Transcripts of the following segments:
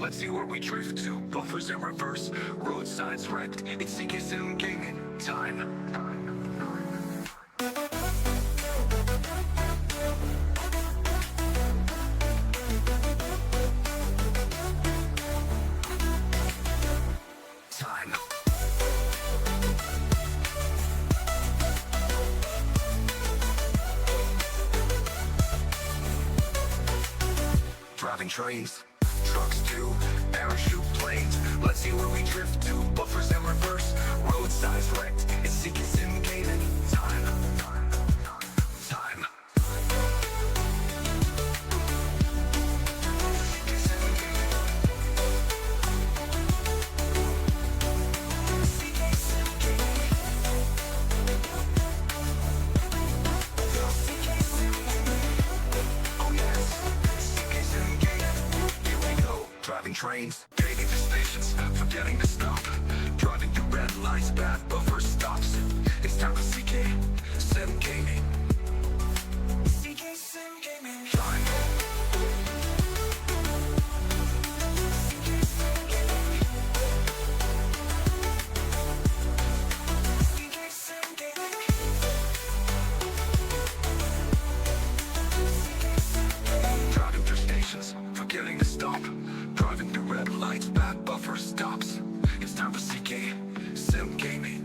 Let's see where we drift to. Buffers in reverse, road signs wrecked. It's CK gaming time. Driving trains, trucks too, parachute planes. Let's see where we drift to. Buffers in reverse, road signs wrecked. It's CK gaming time. Driving trains, gaining destinations, forgetting to stop. Driving through red lights, bad buffer stops. It's time for CK Sim Gaming. CK Sim Gaming time. CK Sim Gaming. Driving through stations, forgetting to stop. Driving through red lights, bad buffer stops. It's time for CK Sim Gaming.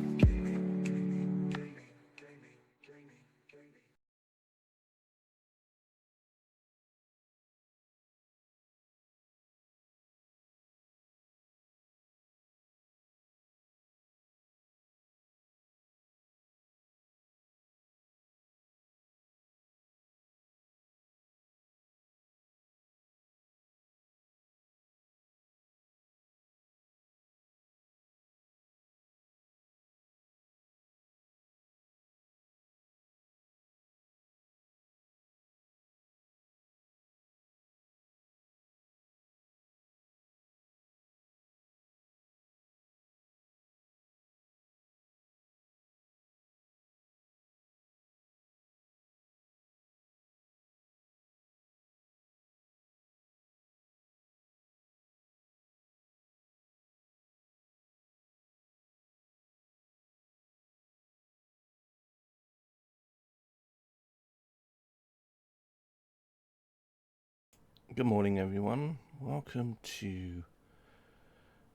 Good morning, everyone. Welcome to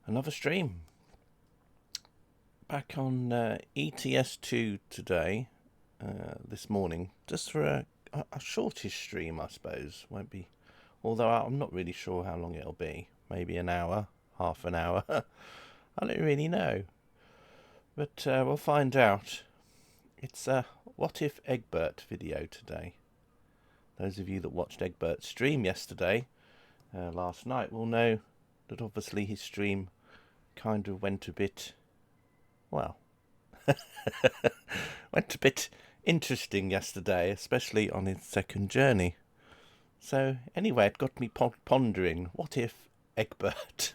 another stream. Back on ETS2 today, this morning, just for a shortish stream, I suppose. Won't be, although I'm not really sure how long it'll be. Maybe an hour, half an hour. I don't really know, but we'll find out. It's a What If Eggbert video today. Those of you that watched Eggbert's stream yesterday, last night, will know that obviously his stream kind of went a bit, well, went a bit interesting yesterday, especially on his second journey. So anyway, it got me pondering, what if Eggbert?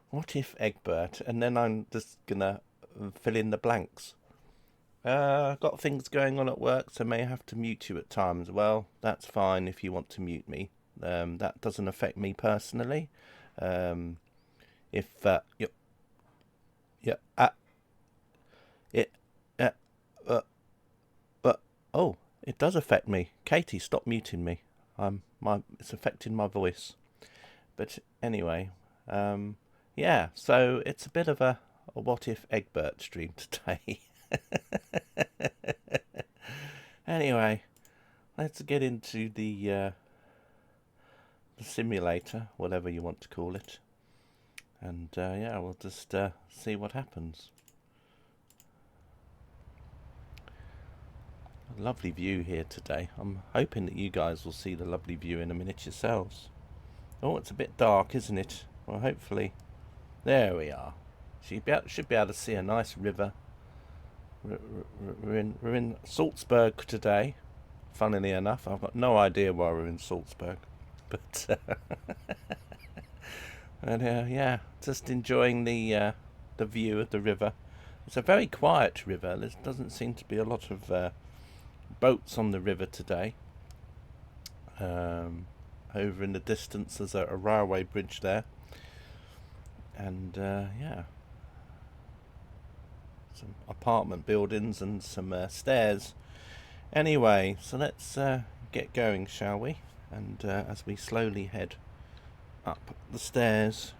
What if Eggbert? And then I'm just gonna fill in the blanks. Got things going on at work, so may have to mute you at times. Well, that's fine if you want to mute me. That doesn't affect me personally. Oh, it does affect me. Katie, stop muting me. It's affecting my voice. But anyway, yeah. So it's a bit of a what if Eggbert stream today. Anyway, let's get into the simulator, whatever you want to call it, and yeah, we'll just see what happens. A lovely view here today. I'm hoping that you guys will see the lovely view in a minute yourselves. Oh, it's a bit dark, isn't it? Well, hopefully, there we are. Should be able to see a nice river. We're in Salzburg today. Funnily enough, I've got no idea why we're in Salzburg, but and yeah, just enjoying the view of the river. It's a very quiet river. There doesn't seem to be a lot of boats on the river today, and over in the distance there's a railway bridge there. And yeah, some apartment buildings and some stairs. Anyway, so let's get going, shall we? And as we slowly head up the stairs,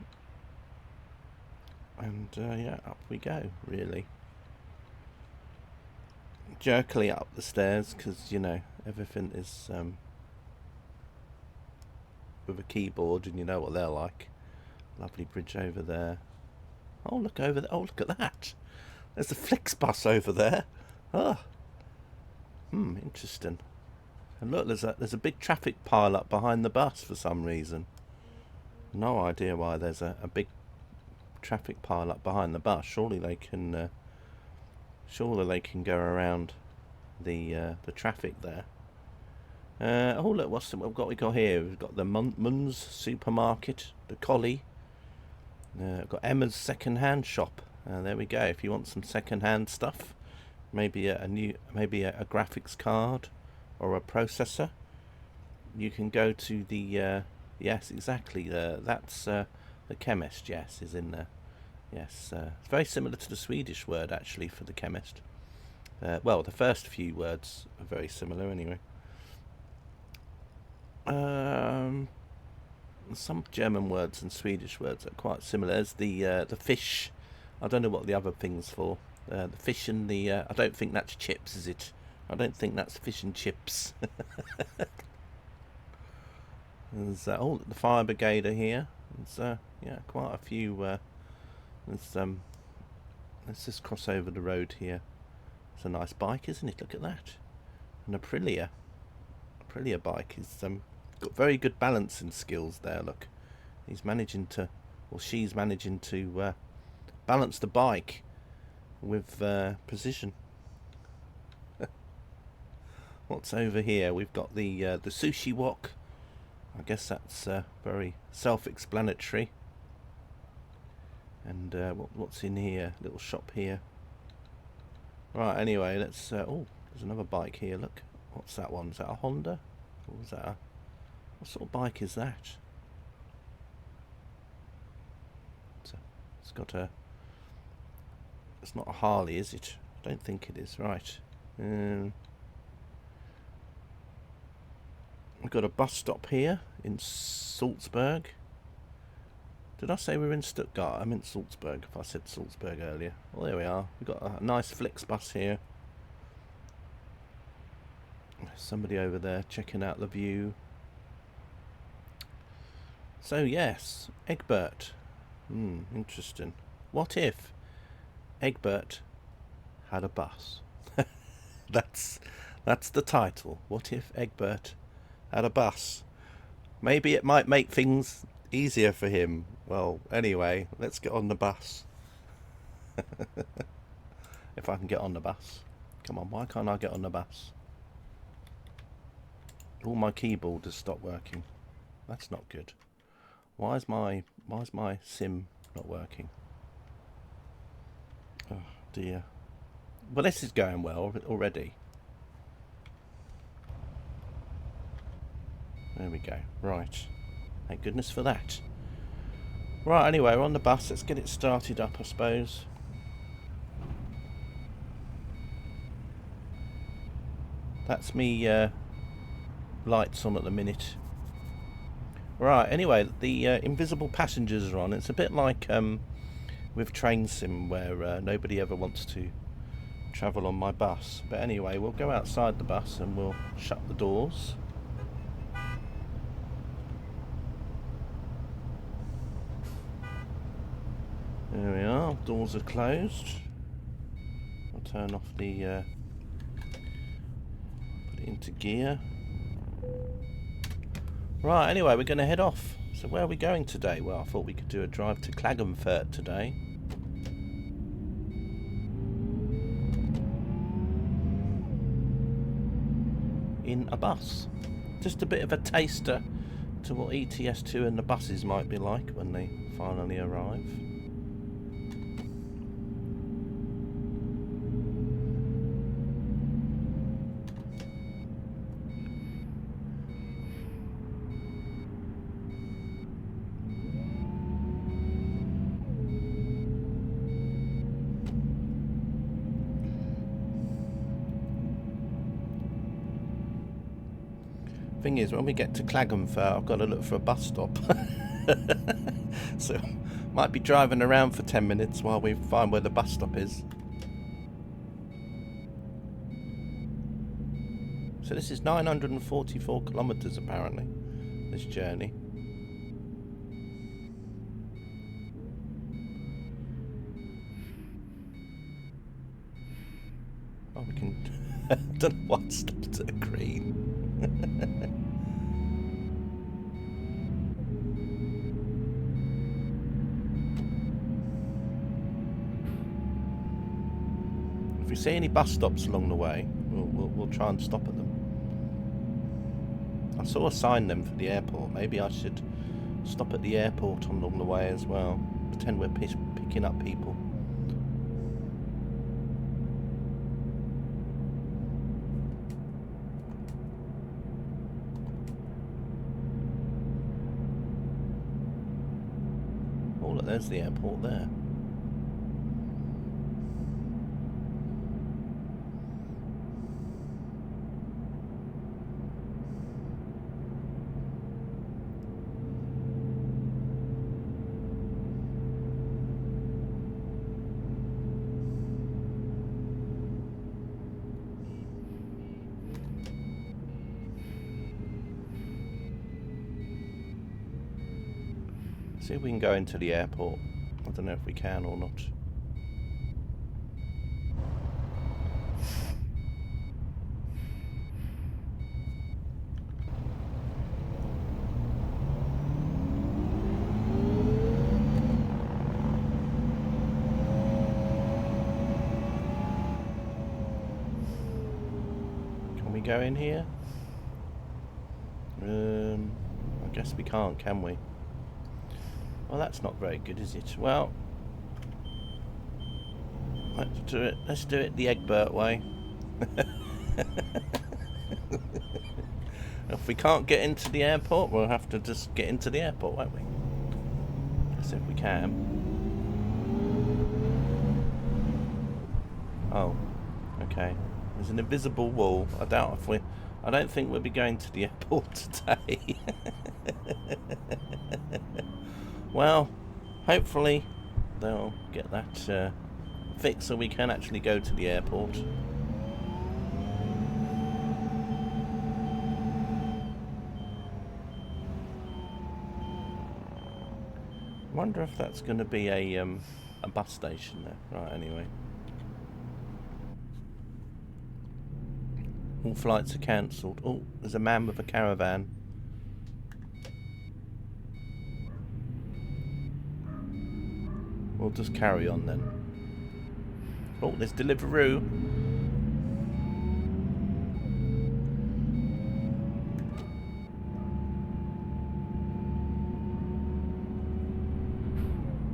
and yeah, up we go, really. Jerkily up the stairs, because, you know, everything is with a keyboard, and you know what they're like. Lovely bridge over there. Oh, look over there. Oh, look at that. There's a Flixbus over there. Oh. Interesting. And look, there's a big traffic pile up behind the bus for some reason. No idea why there's a big traffic pile up behind the bus. Surely they can go around the traffic there. Oh look, what we got here? We've got the Mun's supermarket, the Collie. We've got Emma's second-hand shop. There we go. If you want some second-hand stuff, maybe a graphics card or a processor, you can go to the yes, exactly. That's the chemist. Yes, is in there. Yes, it's very similar to the Swedish word actually for the chemist. Well, the first few words are very similar anyway. Some German words and Swedish words are quite similar. There's the fish. I don't know what the other thing's for. The fish and the... I don't think that's chips, is it? I don't think that's fish and chips. There's the fire brigade are here. There's yeah, quite a few. Let's just cross over the road here. It's a nice bike, isn't it? Look at that. An Aprilia. Aprilia bike is got very good balancing skills there. Look, he's managing to, or she's managing to balance the bike with precision. What's over here? We've got the sushi wok. I guess that's very self-explanatory. And what's in here? Little shop here. Right. Anyway, let's. Oh, there's another bike here. Look. What's that one? Is that a Honda? Or is that what sort of bike is that? It's got a... It's not a Harley, is it? I don't think it is. Right. We've got a bus stop here in Salzburg. Did I say we were in Stuttgart? I meant Salzburg if I said Salzburg earlier. Well, there we are. We've got a nice Flixbus here. Somebody over there checking out the view. So yes, Eggbert. Interesting. What if Eggbert had a bus? That's the title. What if Eggbert had a bus? Maybe it might make things easier for him. Well, anyway, let's get on the bus. If I can get on the bus. Come on, why can't I get on the bus? All my keyboard has stopped working. That's not good. Why is my sim not working? Oh dear. Well, this is going well already. There we go. Right. Thank goodness for that. Right, anyway, we're on the bus. Let's get it started up, I suppose. That's me lights on at the minute. Right, anyway, the invisible passengers are on. It's a bit like with Train Sim, where nobody ever wants to travel on my bus. But anyway, we'll go outside the bus and we'll shut the doors. There we are, doors are closed. I'll turn off the... put it into gear. Right, anyway, we're going to head off. So where are we going today? Well, I thought we could do a drive to Klagenfurt today. In a bus. Just a bit of a taster to what ETS2 and the buses might be like when they finally arrive. Thing is, when we get to Klagenfurt, I've got to look for a bus stop. So, might be driving around for 10 minutes while we find where the bus stop is. So this is 944 kilometres apparently, this journey. Oh, we can... I don't know why I stopped at a green. If we see any bus stops along the way, we'll try and stop at them. I saw a sign then for the airport. Maybe I should stop at the airport along the way as well. Pretend we're picking up people. Oh, look, there's the airport there. See if we can go into the airport. I don't know if we can or not. Can we go in here? I guess we can't, can we? Well, that's not very good, is it? Well, let's do it. Let's do it the Eggbert way. If we can't get into the airport, we'll have to just get into the airport, won't we? Let's see if we can. Oh, okay. There's an invisible wall. I doubt if we... I don't think we'll be going to the airport today. Well, hopefully they'll get that fixed so we can actually go to the airport. I wonder if that's going to be a bus station there. Right, anyway. All flights are cancelled. Oh, there's a man with a caravan. We'll just carry on then. Oh, there's Deliveroo.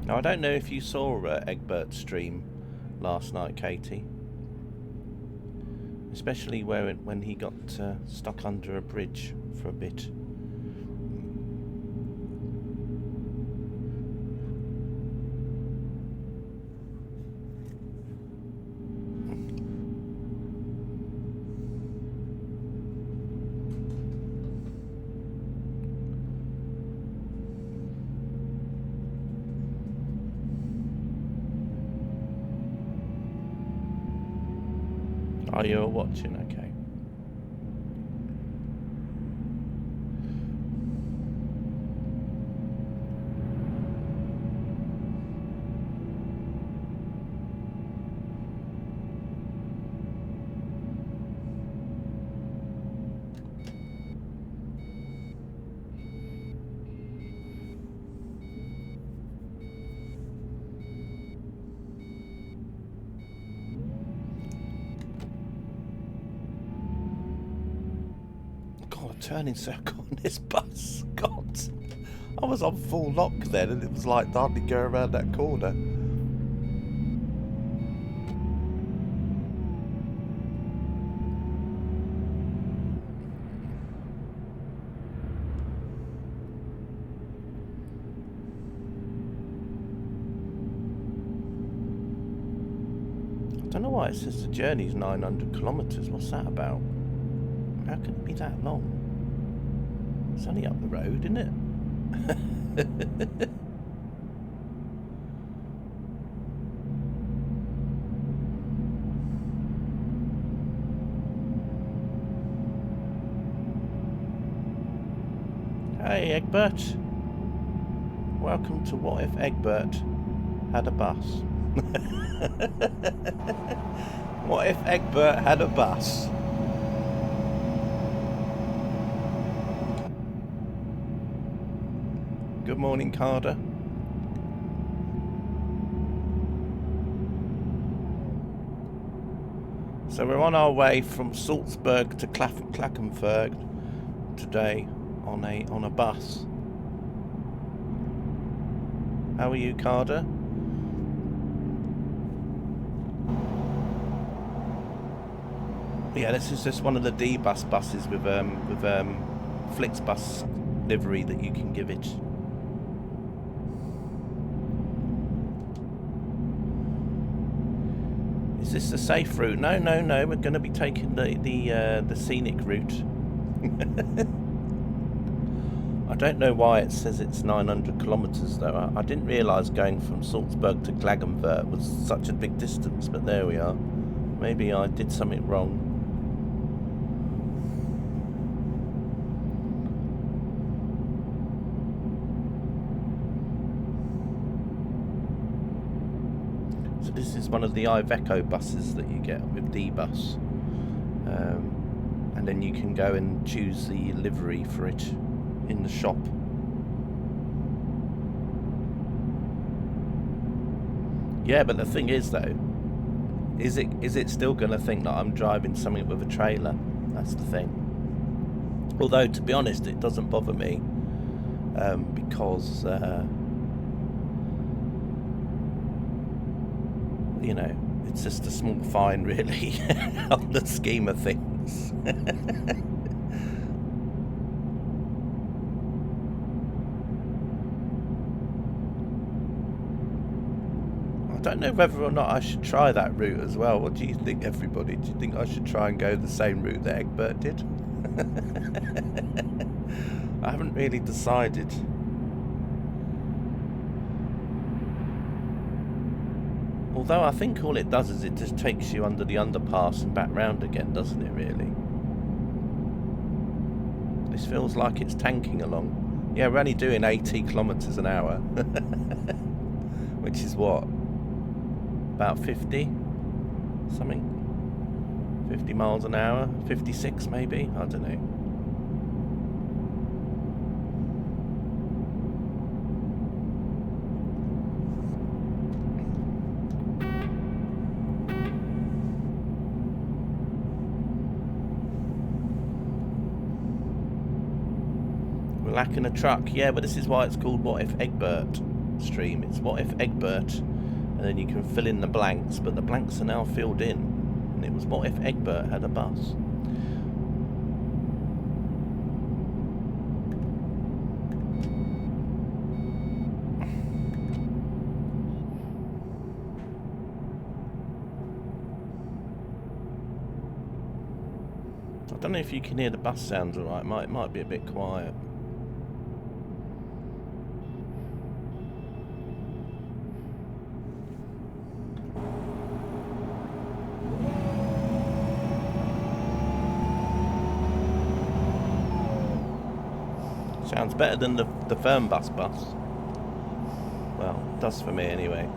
Now, I don't know if you saw Egbert's stream last night, Katie. Especially when he got stuck under a bridge for a bit. Oh, you're watching, okay. Turning circle on this bus. God, I was on full lock then, and it was like hardly go around that corner. I don't know why it says the journey's 900 kilometres. What's that about? How can it be that long? It's only up the road, isn't it? Hey, Eggbert. Welcome to What If Eggbert Had a Bus? What if Eggbert had a bus? Good morning, Carter. So we're on our way from Salzburg to Klagenfurt today on a bus. How are you, Carter? Yeah, this is just one of the D-bus buses with Flixbus livery that you can give it. Is this the safe route? No. We're going to be taking the scenic route. I don't know why it says it's 900 kilometres though. I didn't realise going from Salzburg to Klagenfurt was such a big distance, but there we are. Maybe I did something wrong. So this is one of the Iveco buses that you get with D-bus. And then you can go and choose the livery for it in the shop. Yeah, but the thing is though, is it still going to think that I'm driving something with a trailer? That's the thing. Although, to be honest, it doesn't bother me because you know, it's just a small fine really on the scheme of things. I don't know whether or not I should try that route as well. What do you think, everybody? Do you think I should try and go the same route that Eggbert did? I haven't really decided. Although I think all it does is it just takes you under the underpass and back round again, doesn't it, really? This feels like it's tanking along. Yeah, we're only doing 80 kilometres an hour. Which is what? About 50? Something? 50 miles an hour? 56 maybe? I don't know. Lacking a truck. Yeah, but this is why it's called What If Eggbert stream. It's What If Eggbert, and then you can fill in the blanks, but the blanks are now filled in. And it was What If Eggbert had a bus. I don't know if you can hear the bus sounds alright. It might be a bit quiet. Sounds better than the Fernbus bus. Well, it does for me anyway.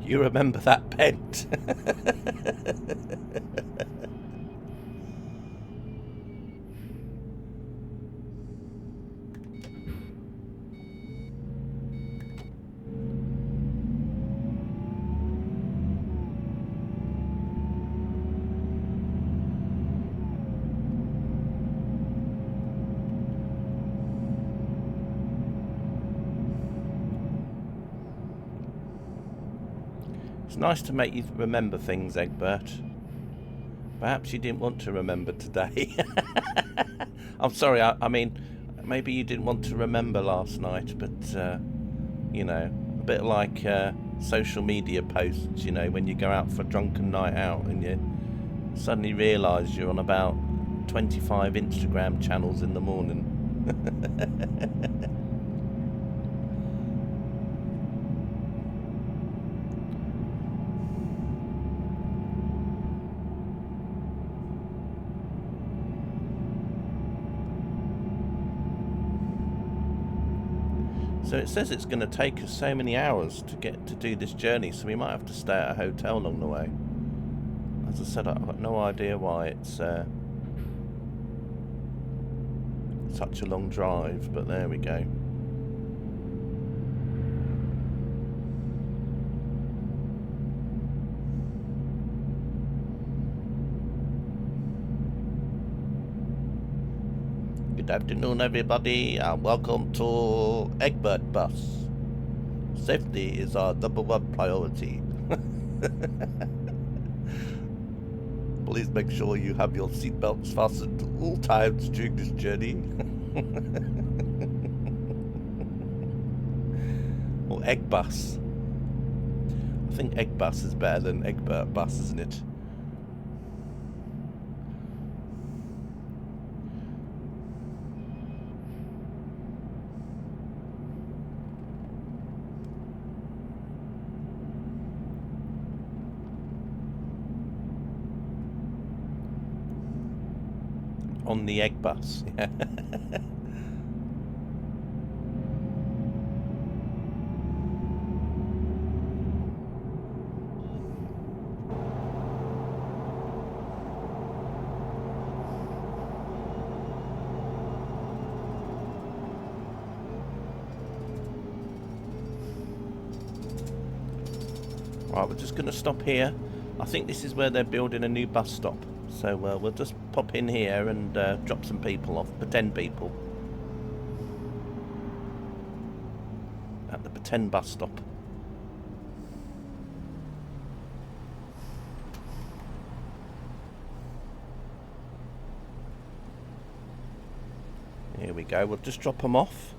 You remember that pent? It's nice to make you remember things, Eggbert. Perhaps you didn't want to remember today. I'm sorry, I mean, maybe you didn't want to remember last night, but, you know, a bit like social media posts, you know, when you go out for a drunken night out and you suddenly realise you're on about 25 Instagram channels in the morning. So it says it's going to take us so many hours to get to do this journey, so we might have to stay at a hotel along the way. As I said, I've got no idea why it's such a long drive, but there we go. Good afternoon, everybody, and welcome to Eggbert bus. Safety is our #1 priority. Please make sure you have your seatbelts fastened at all times during this journey. Or Egg bus. I think Egg bus is better than Eggbert bus, isn't it? On the egg bus. Yeah. Right, we're just going to stop here. I think this is where they're building a new bus stop. So we'll just pop in here and drop some people off, pretend people. At the pretend bus stop. Here we go, we'll just drop them off.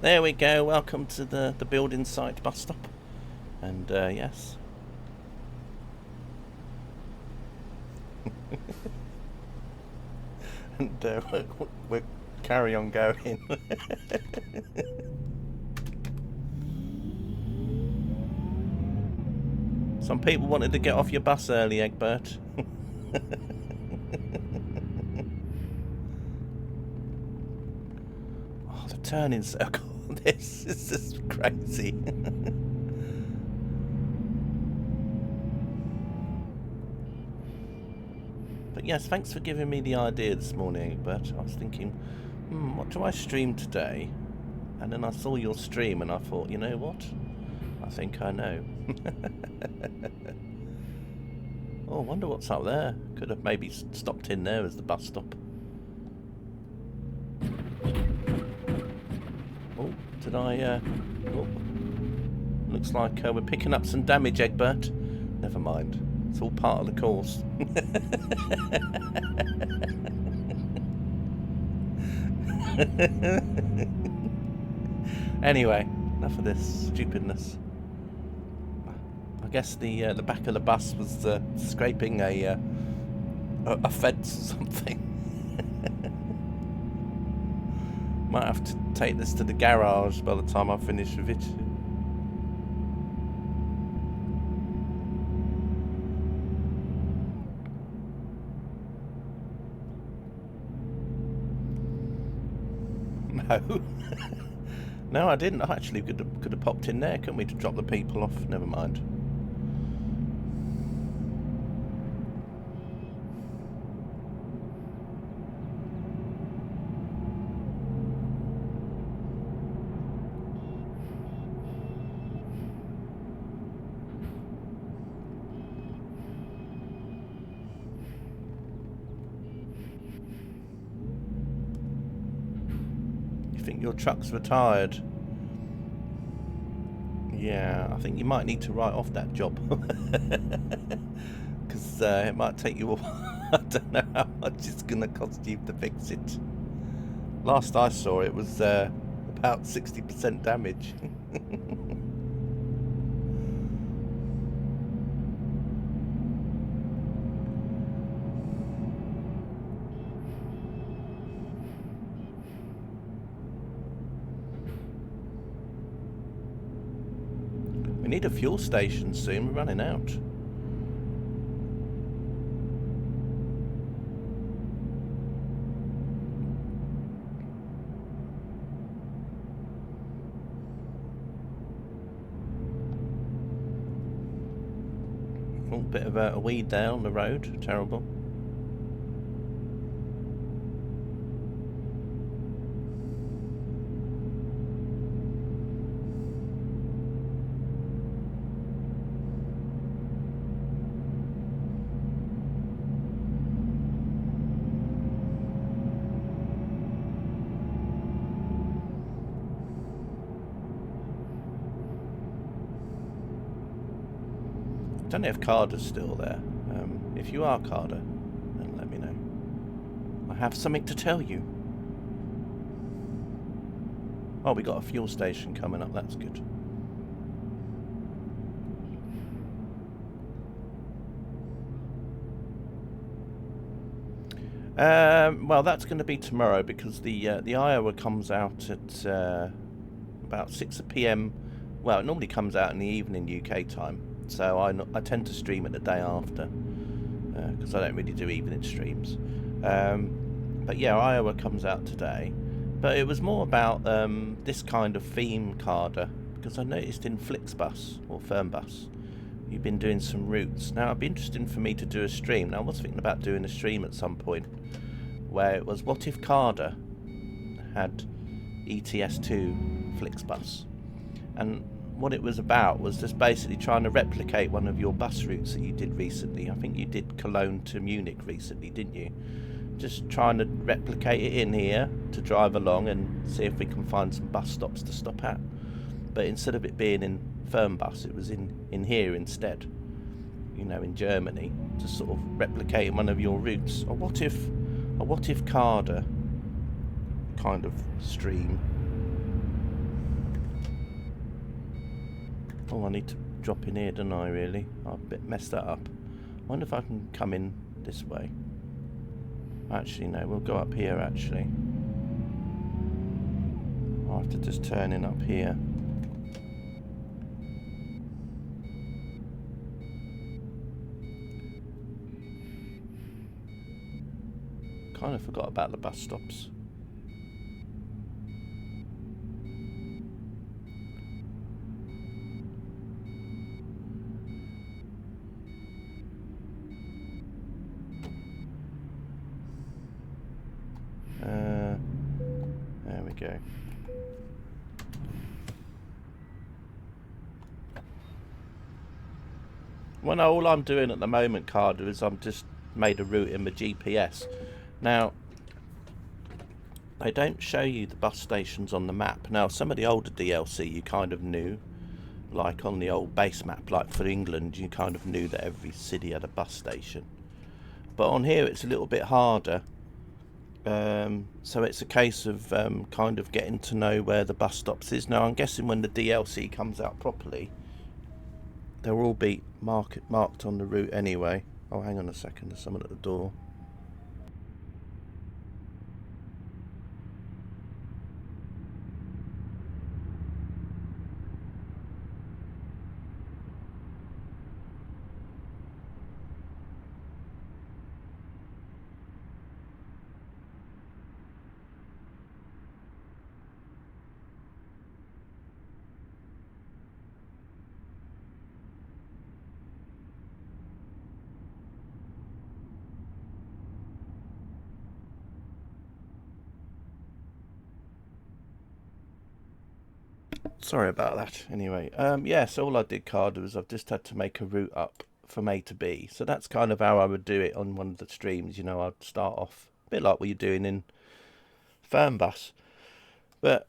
There we go, welcome to the building site bus stop. And yes. And we'll carry on going. Some people wanted to get off your bus early, Eggbert. Oh, the turning circle. This is just crazy. But yes, thanks for giving me the idea this morning, Eggbert. I was thinking, what do I stream today? And then I saw your stream and I thought, you know what? I think I know. Oh, I wonder what's up there. Could have maybe stopped in there as the bus stop. Oh, did I... oh. Looks like we're picking up some damage, Eggbert. Never mind. It's all part of the course. Anyway, enough of this stupidness. I guess the back of the bus was scraping a fence or something. Might have to take this to the garage by the time I finish with it. No. No, I didn't. I actually could have popped in there, couldn't we, to drop the people off? Never mind. You think your truck's retired? Yeah, I think you might need to write off that job. Because it might take you a while. I don't know how much it's going to cost you to fix it. Last I saw it was about 60% damage. We need a fuel station soon, we're running out. Oh, bit of a weed there on the road, terrible. I don't know if Carter's still there. If you are Carter, then let me know. I have something to tell you. Oh, we got a fuel station coming up, that's good. Well, that's going to be tomorrow because the Iowa comes out at about 6 p.m. Well, it normally comes out in the evening UK time, so I tend to stream it the day after because I don't really do evening streams. But yeah, Iowa comes out today. But it was more about this kind of theme, Carter, because I noticed in Flixbus or Fernbus, you've been doing some routes. Now, it'd be interesting for me to do a stream. Now, I was thinking about doing a stream at some point where it was, what if Carter had ETS2 Flixbus? And what it was about was just basically trying to replicate one of your bus routes that you did recently. I think you did Cologne to Munich recently, didn't you? Just trying to replicate it in here to drive along and see if we can find some bus stops to stop at. But instead of it being in Fernbus, it was in here instead, you know, in Germany, to sort of replicate one of your routes. Or what if Carter kind of stream. Oh, I need to drop in here, don't I, really? I messed that up. I wonder if I can come in this way. Actually, no, we'll go up here, actually. I'll have to just turn in up here. Kind of forgot about the bus stops. There we go. Well, no, all I'm doing at the moment, Carter, is I'm just made a route in my GPS. Now, they don't show you the bus stations on the map. Now, some of the older DLC you kind of knew, like on the old base map, like for England, you kind of knew that every city had a bus station. But on here, it's a little bit harder. So it's a case of kind of getting to know where the bus stops is. Now, I'm guessing when the DLC comes out properly, they'll all be marked on the route anyway. Oh, hang on a second, there's someone at the door. Sorry about that. Anyway, yeah, so all I did, Carter, was I've just had to make a route up from A to B. So that's kind of how I would do it on one of the streams. You know, I'd start off a bit like what you're doing in Fernbus. But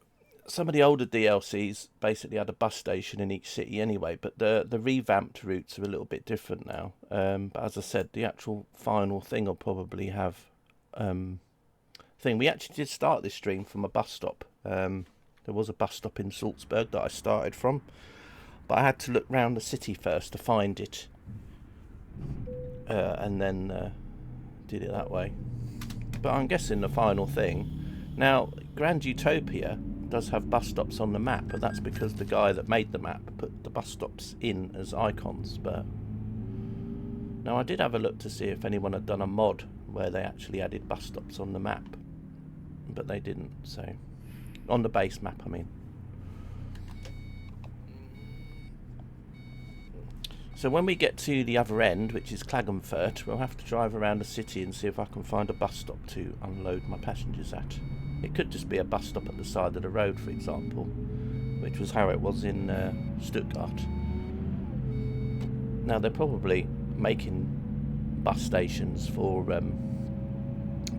some of the older DLCs basically had a bus station in each city anyway, but the revamped routes are a little bit different now. But as I said, the actual final thing will probably have thing. We actually did start this stream from a bus stop. There was a bus stop in Salzburg that I started from, but I had to look round the city first to find it, and then did it that way. But I'm guessing the final thing. Now, Grand Utopia does have bus stops on the map, but that's because the guy that made the map put the bus stops in as icons. But now I did have a look to see if anyone had done a mod where they actually added bus stops on the map, but they didn't. So on the base map, I mean. So when we get to the other end, which is Klagenfurt, we'll have to drive around the city and see if I can find a bus stop to unload my passengers at. It could just be a bus stop at the side of the road, for example, which was how it was in Stuttgart. Now they're probably making bus stations for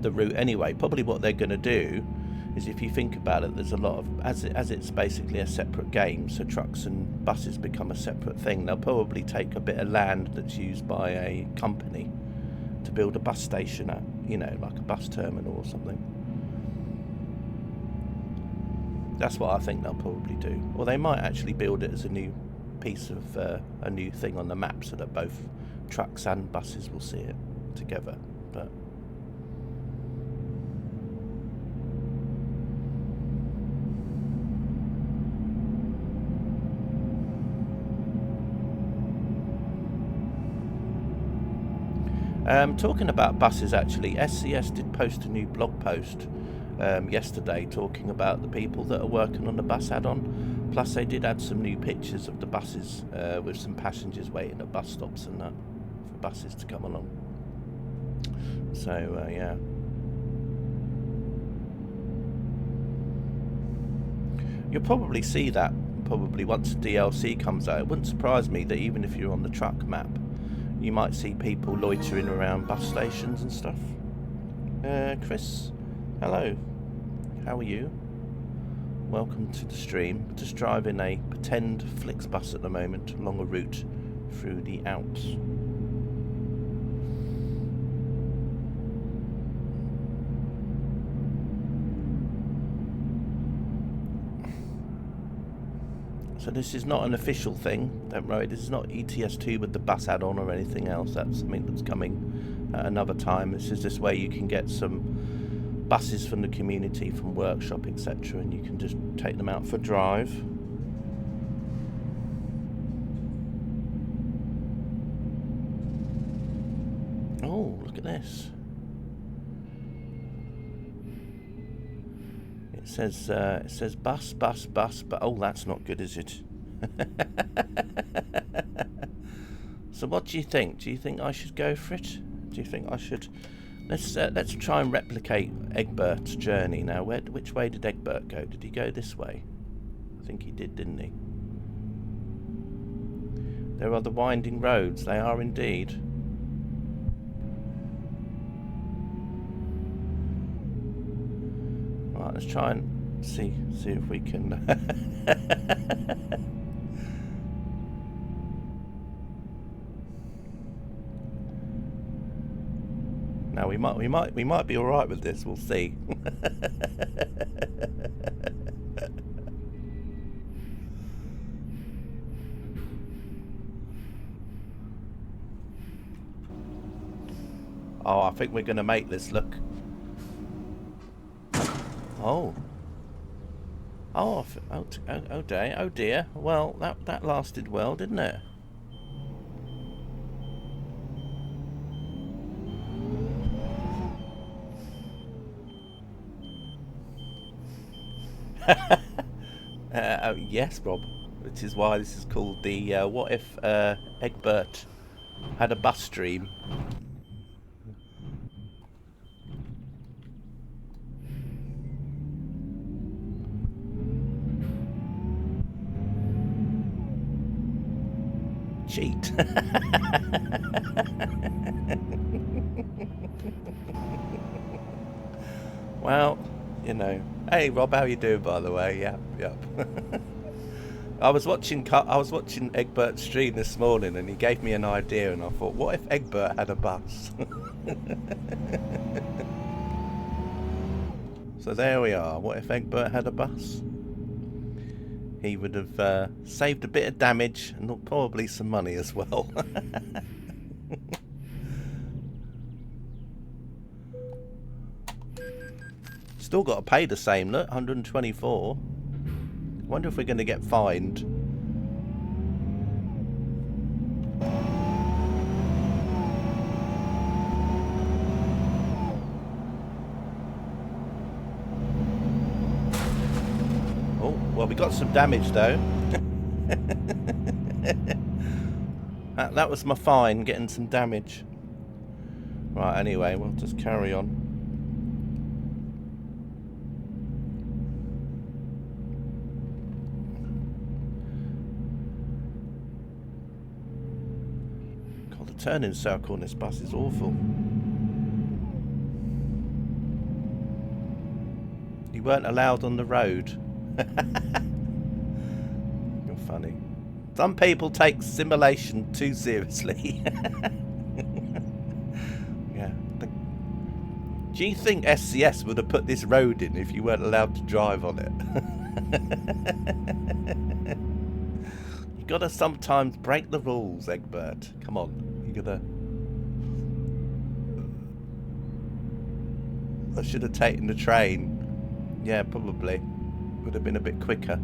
the route anyway. Probably what they're going to do is, if you think about it, there's a lot of, as it's basically a separate game, so trucks and buses become a separate thing, they'll probably take a bit of land that's used by a company to build a bus station at, you know, like a bus terminal or something. That's what I think they'll probably do. Or they might actually build it as a new piece of a new thing on the map, so that both trucks and buses will see it together. But talking about buses, actually, SCS did post a new blog post yesterday talking about the people that are working on the bus add-on. Plus they did add some new pictures of the buses with some passengers waiting at bus stops and that for buses to come along. So yeah. You'll probably see that probably once DLC comes out. It wouldn't surprise me that even if you're on the truck map, you might see people loitering around bus stations and stuff. Chris, hello. How are you? Welcome to the stream. Just driving a pretend Flixbus at the moment along a route through the Alps. So this is not an official thing, don't worry. This is not ETS2 with the bus add-on or anything else. That's something that's coming at another time. This is just where you can get some buses from the community, from workshop, etc., and you can just take them out for a drive. Oh, look at this. It says bus, but oh, that's not good, is it? So what do you think? Do you think I should go for it? Do you think I should? Let's try and replicate Egbert's journey now. Which way did Eggbert go? Did he go this way? I think he did, didn't he? There are the winding roads. They are indeed. Right, let's try and see if we can. Now we might be all right with this. We'll see. Oh, I think we're going to make this look. Oh. Oh, oh dear. Well, that lasted well, didn't it? Oh, yes, Rob. Which is why this is called the What If Eggbert Had a Bus Stream. Cheat. Well, You know. Hey Rob, how you doing by the way? Yep, yep. I was watching Egbert's stream this morning, and he gave me an idea, and I thought, what if Eggbert had a bus? So there we are. What if Eggbert had a bus? He would have saved a bit of damage and probably some money as well. Still got to pay the same, look, 124. Wonder if we're going to get fined. Oh, well, we got some damage though. That was my fine, getting some damage. Right, anyway, we'll just carry on. God, the turning circle on this bus is awful. You weren't allowed on the road. You're funny. Some people take simulation too seriously. Yeah. Do you think SCS would have put this road in if you weren't allowed to drive on it? You gotta sometimes break the rules, Eggbert. Come on, you gotta. I should have taken the train. Yeah, probably. Would have been a bit quicker.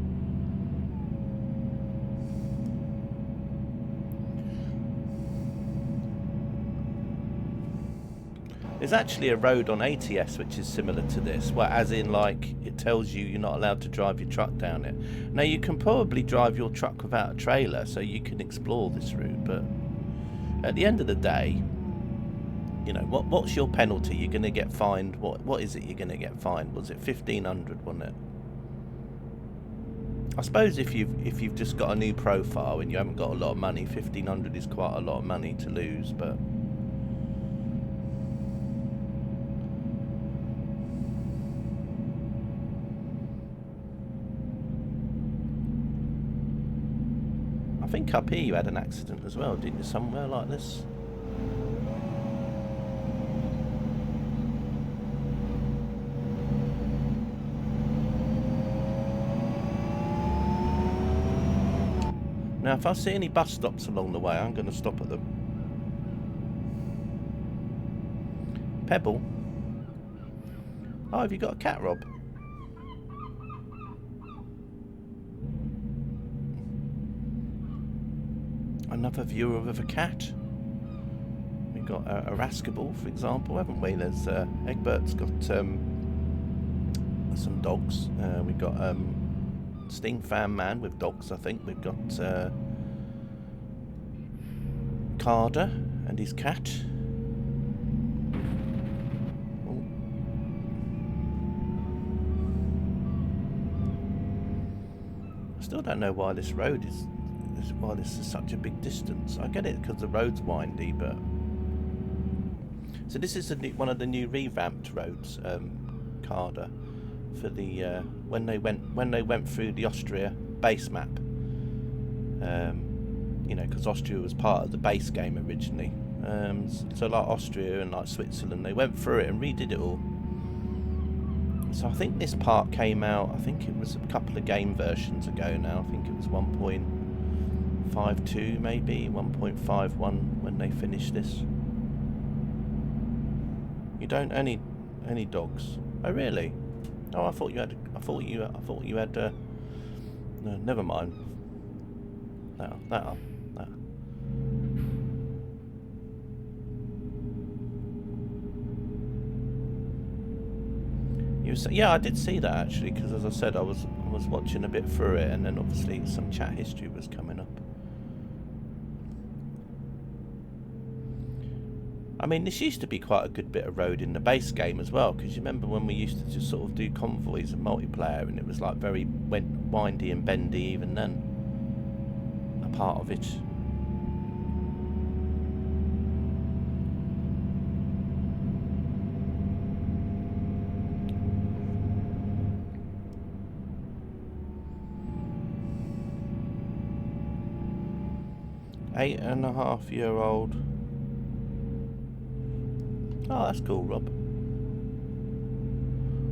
There's actually a road on ATS which is similar to this, well, as in, like, it tells you you're not allowed to drive your truck down it. Now, you can probably drive your truck without a trailer, so you can explore this route, but at the end of the day, you know, what's your penalty? You're going to get fined. What is it you're going to get fined? Was it 1,500, wasn't it? I suppose if you've just got a new profile and you haven't got a lot of money, 1,500 is quite a lot of money to lose, but I think up here you had an accident as well, didn't you? Somewhere like this. Now, if I see any bus stops along the way, I'm going to stop at them. Pebble? Oh, have you got a cat, Rob? Another viewer with a cat. We've got a Rascable, for example, haven't we? There's Eggbert's got some dogs. We've got Sting Fan Man with dogs, I think. We've got Carder and his cat. Oh. I still don't know why this road is such a big distance. I get it because the road's windy, but so this is one of the new revamped roads, Carder, for the when they went through the Austria base map. You know, because Austria was part of the base game originally. So like Austria and like Switzerland, they went through it and redid it all. So I think this part came out, I think it was a couple of game versions ago now. I think it was 1.52 maybe, 1.51 when they finished this. You don't any dogs? Oh really? Oh, I thought you had. No, never mind. That. Yeah, I did see that actually, because as I said, I was watching a bit through it, and then obviously some chat history was coming up. I mean, this used to be quite a good bit of road in the base game as well, because you remember when we used to just sort of do convoys and multiplayer, and it was like very windy and bendy even then, a part of it. 8.5-year-old. Oh, that's cool, Rob.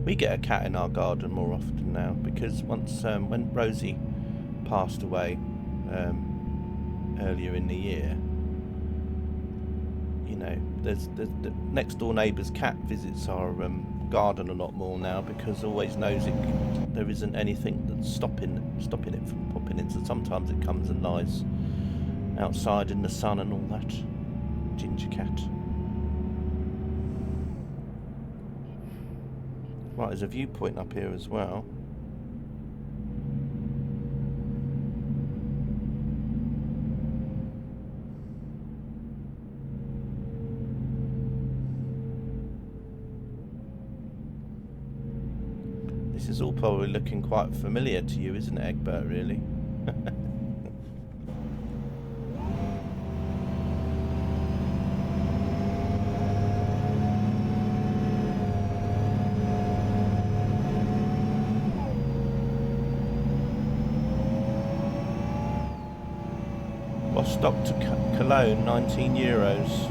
We get a cat in our garden more often now because once when Rosie passed away earlier in the year, you know, there's the next door neighbour's cat visits our garden a lot more now because always knows there isn't anything that's stopping it from popping in. So sometimes it comes and lies outside in the sun and all that. Ginger cat. Right, there's a viewpoint up here as well. This is all probably looking quite familiar to you, isn't it, Eggbert, really? Rostock to Cologne, €19.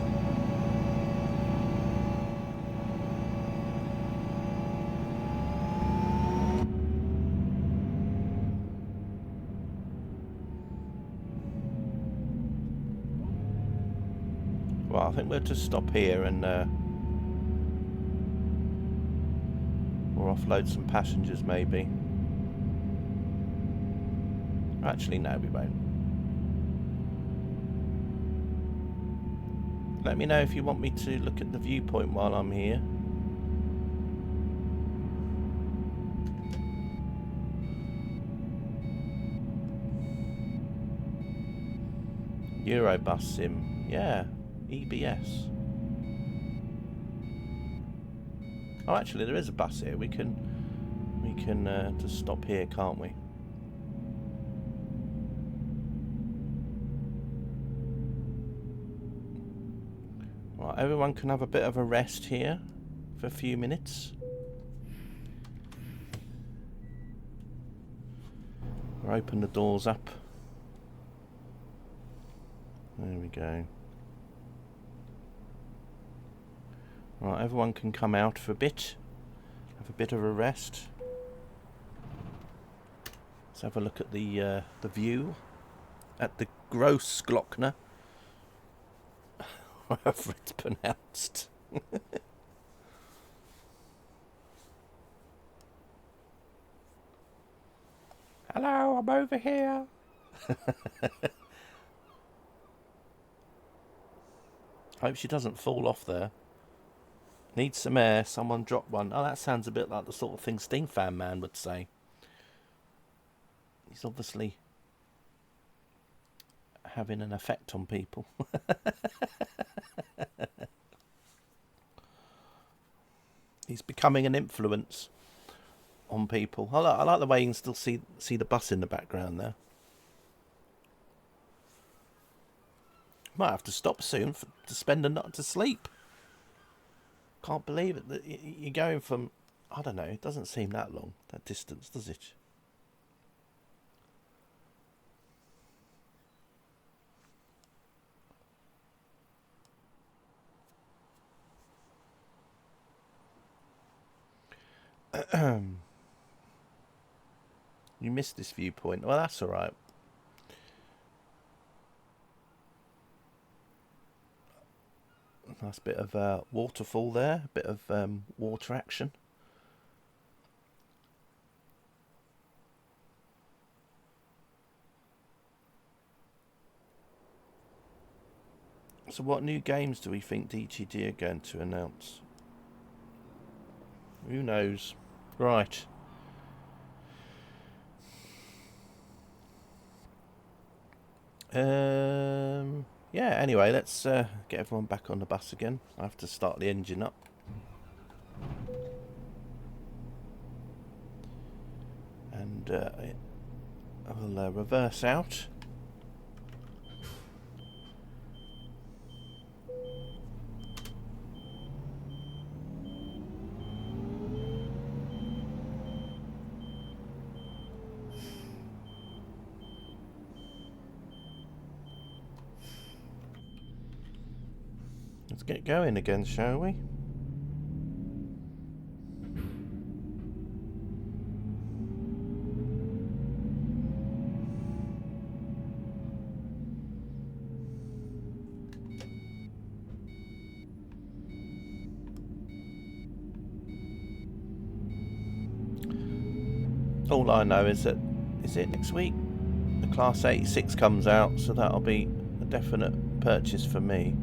Well, I think we'll just stop here and we'll offload some passengers maybe. Actually, no, we won't. Let me know if you want me to look at the viewpoint while I'm here. Eurobus sim, yeah, EBS. Oh, actually, there is a bus here. We can just stop here, can't we? Right, everyone can have a bit of a rest here for a few minutes. We'll open the doors up. There we go. Right, everyone can come out for a bit. Have a bit of a rest. Let's have a look at the view at the Grossglockner. However it's pronounced. Hello, I'm over here. Hope she doesn't fall off there. Needs some air, someone drop one. Oh, that sounds a bit like the sort of thing Sting Fan Man would say. He's obviously having an effect on people. He's becoming an influence on people. I like the way you can still see the bus in the background there. Might have to stop soon to spend a night to sleep. Can't believe it. That you're going from, I don't know, it doesn't seem that long, that distance, does it? You missed this viewpoint. Well, that's all right. Nice bit of waterfall there, a bit of water action. So what new games do we think DTD are going to announce? Who knows? Right. Yeah, anyway, let's get everyone back on the bus again. I have to start the engine up. And I'll reverse out. Let's get going again, shall we? All I know is that, is it next week? The Class 86 comes out, so that'll be a definite purchase for me.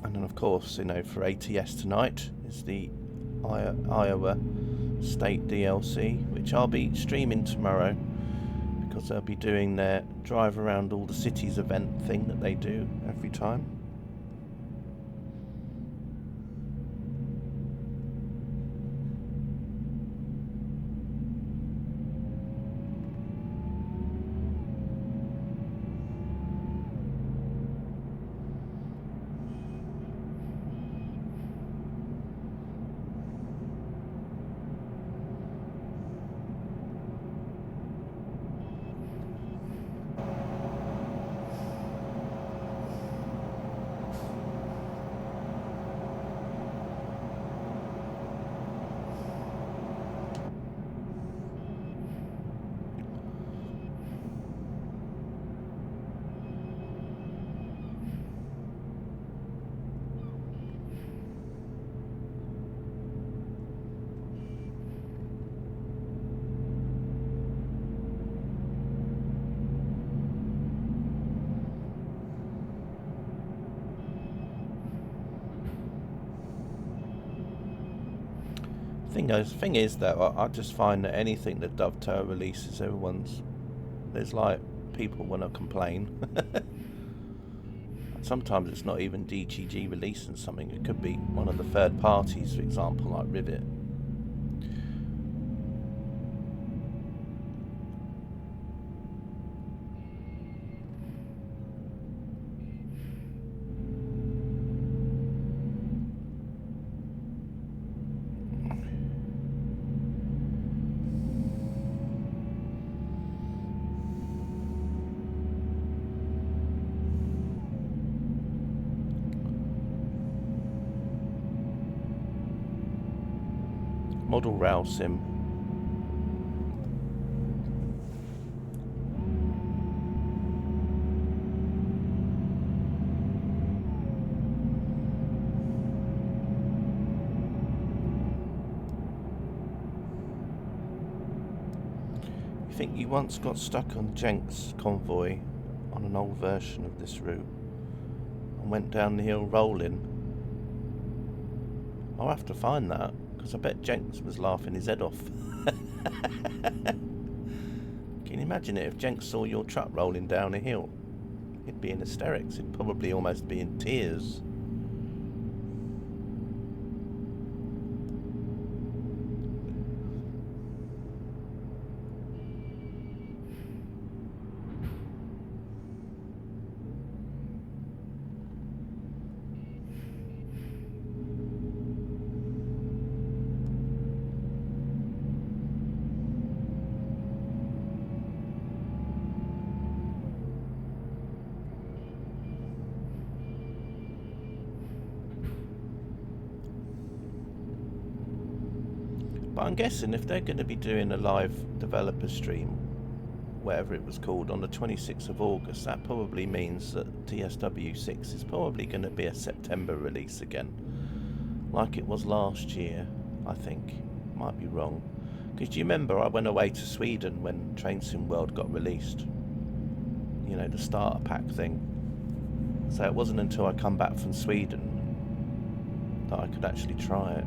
And then of course, you know, for ATS tonight is the Iowa State DLC, which I'll be streaming tomorrow, because they'll be doing their drive around all the cities event thing that they do every time. Thing is though, I just find that anything that Dovetail releases, there's like, people want to complain. Sometimes it's not even DGG releasing something, it could be one of the third parties, for example, like Rivet. Model Rail Sim. You think you once got stuck on Jenks convoy on an old version of this route and went down the hill rolling? I'll have to find that, because I bet Jenks was laughing his head off. Can you imagine it if Jenks saw your truck rolling down a hill? He'd be in hysterics, he'd probably almost be in tears. But I'm guessing if they're going to be doing a live developer stream, whatever it was called, on the 26th of August, that probably means that TSW6 is probably going to be a September release again, like it was last year, I think. Might be wrong. Because do you remember I went away to Sweden when Train Sim World got released? You know, the starter pack thing. So it wasn't until I come back from Sweden that I could actually try it.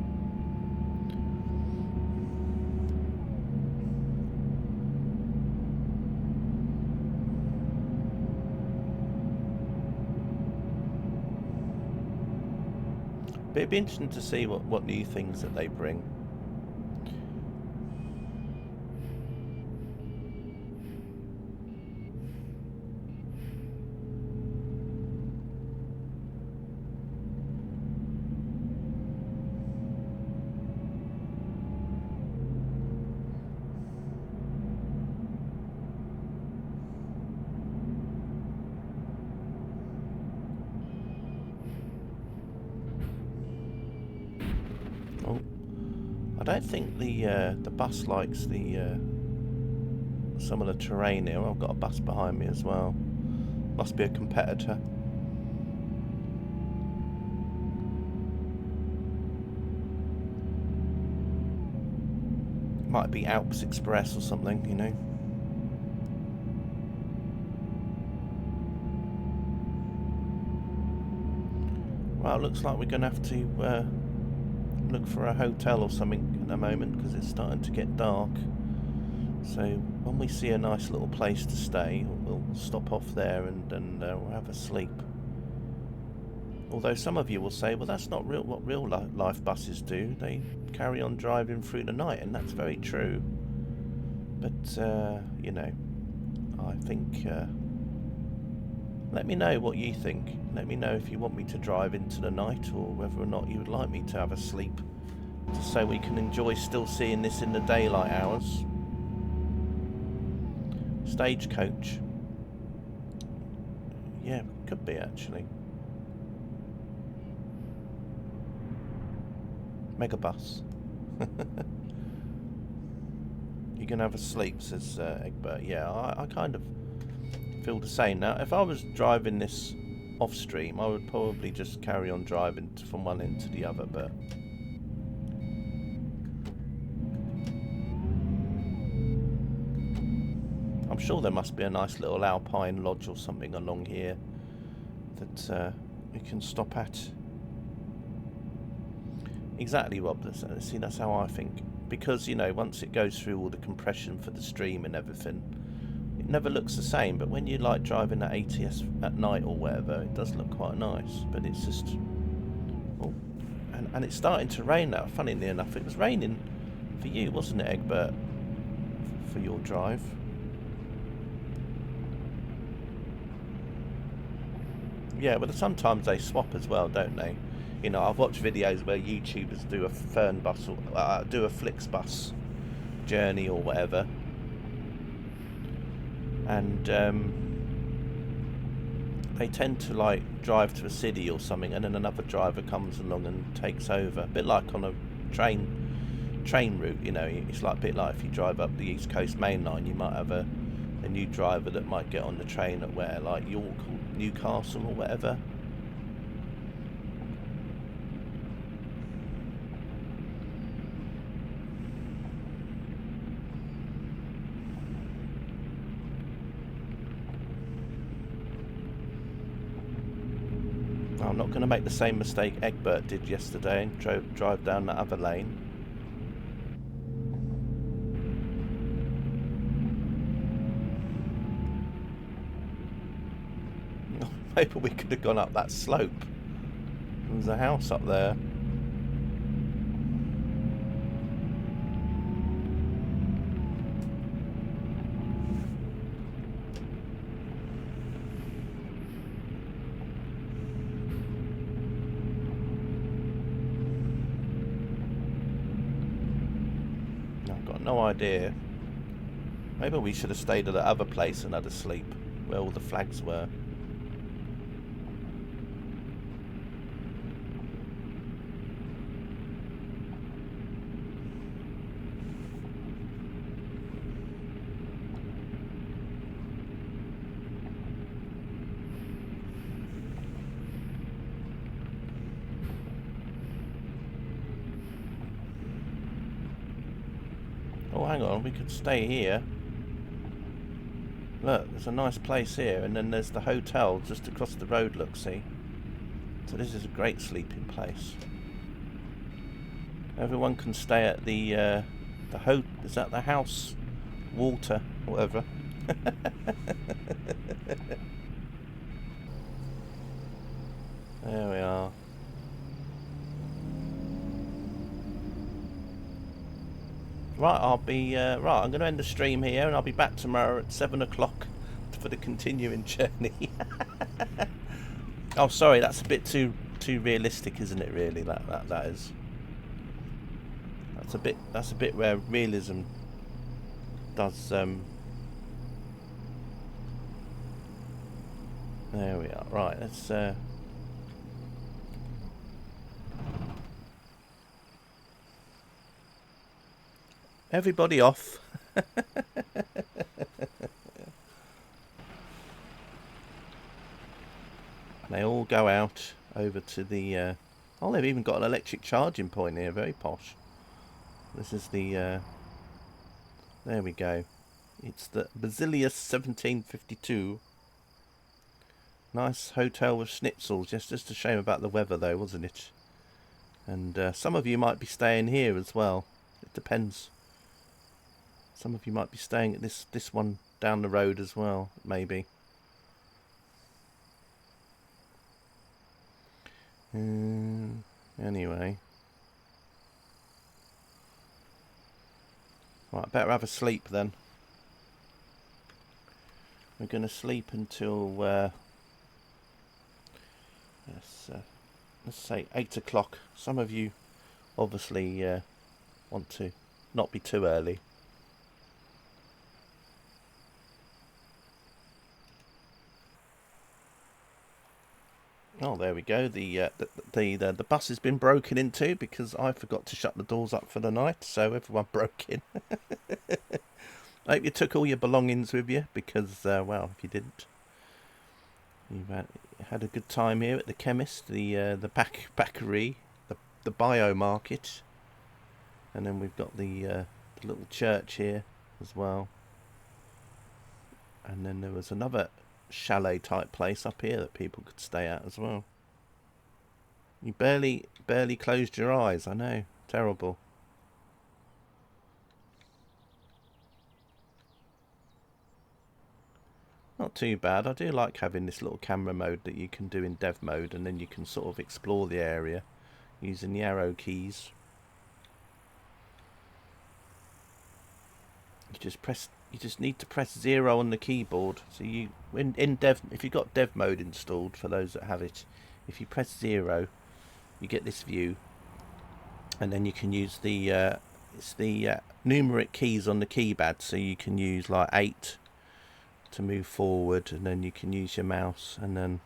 But it'd be interesting to see what new things that they bring. don't think the bus likes the some of the terrain here. I've got a bus behind me as well. Must be a competitor. Might be Alps Express or something, you know. Well, it looks like we're going to have to look for a hotel or something at the moment because it's starting to get dark. So when we see a nice little place to stay, we'll stop off there and we'll have a sleep. Although some of you will say, well, that's not what real life buses do. They carry on driving through the night, and that's very true. But, you know, I think... let me know what you think. Let me know if you want me to drive into the night or whether or not you would like me to have a sleep, just so we can enjoy still seeing this in the daylight hours. Stagecoach. Yeah, could be actually. Megabus. You can have a sleep, says Eggbert. Yeah, I kind of feel the same. Now, if I was driving this off stream, I would probably just carry on driving from one end to the other, but I'm sure there must be a nice little alpine lodge or something along here that we can stop at. Exactly, Rob. See, that's how I think. Because, you know, once it goes through all the compression for the stream and everything, it never looks the same. But when you like driving that ATS at night or whatever, it does look quite nice. But it's just... Oh, and it's starting to rain now. Funnily enough, it was raining for you, wasn't it, Eggbert? For your drive. Yeah, but sometimes they swap as well, don't they? You know, I've watched videos where YouTubers do a Fern bus or do a Flixbus journey or whatever, and they tend to like drive to a city or something, and then another driver comes along and takes over. A bit like on a train route, you know. It's like a bit like if you drive up the East Coast Main Line, you might have a new driver that might get on the train at where, like York or Newcastle or whatever. I'm not going to make the same mistake Eggbert did yesterday and drive down that other lane. Maybe we could have gone up that slope. There's a house up there. No idea. Maybe we should have stayed at the other place and had a sleep where all the flags were. Oh, hang on, we could stay here. Look, there's a nice place here, and then there's the hotel just across the road, look, see? So this is a great sleeping place. Everyone can stay at is that the house? Walter, whatever. There we are. Right, I'll be right. I'm going to end the stream here, and I'll be back tomorrow at 7 o'clock for the continuing journey. Oh, sorry, that's a bit too realistic, isn't it? Really, that is. That's a bit where realism does. There we are. Right, let's. Everybody off. And they all go out over to the... oh, they've even got an electric charging point here. Very posh. This is the... there we go. It's the Basilius 1752. Nice hotel with schnitzels. Just a shame about the weather, though, wasn't it? And some of you might be staying here as well. It depends. Some of you might be staying at this one down the road as well, maybe. Anyway. Right, better have a sleep then. We're going to sleep until, let's say 8 o'clock. Some of you obviously want to not be too early. Oh, there we go. The bus has been broken into because I forgot to shut the doors up for the night, so everyone broke in. I hope you took all your belongings with you because, well, if you didn't, you've had a good time here at the chemist, the bakery, the bio market, and then we've got the little church here as well. And then there was another chalet type place up here that people could stay at as well. You barely closed your eyes. I know, terrible. Not too bad. I do like having this little camera mode that you can do in dev mode, and then you can sort of explore the area using the arrow keys. You just need to press 0 on the keyboard. So you in dev, if you've got dev mode installed, for those that have it, if you press 0, you get this view, and then you can use the it's the numeric keys on the keypad. So you can use like 8 to move forward, and then you can use your mouse, and then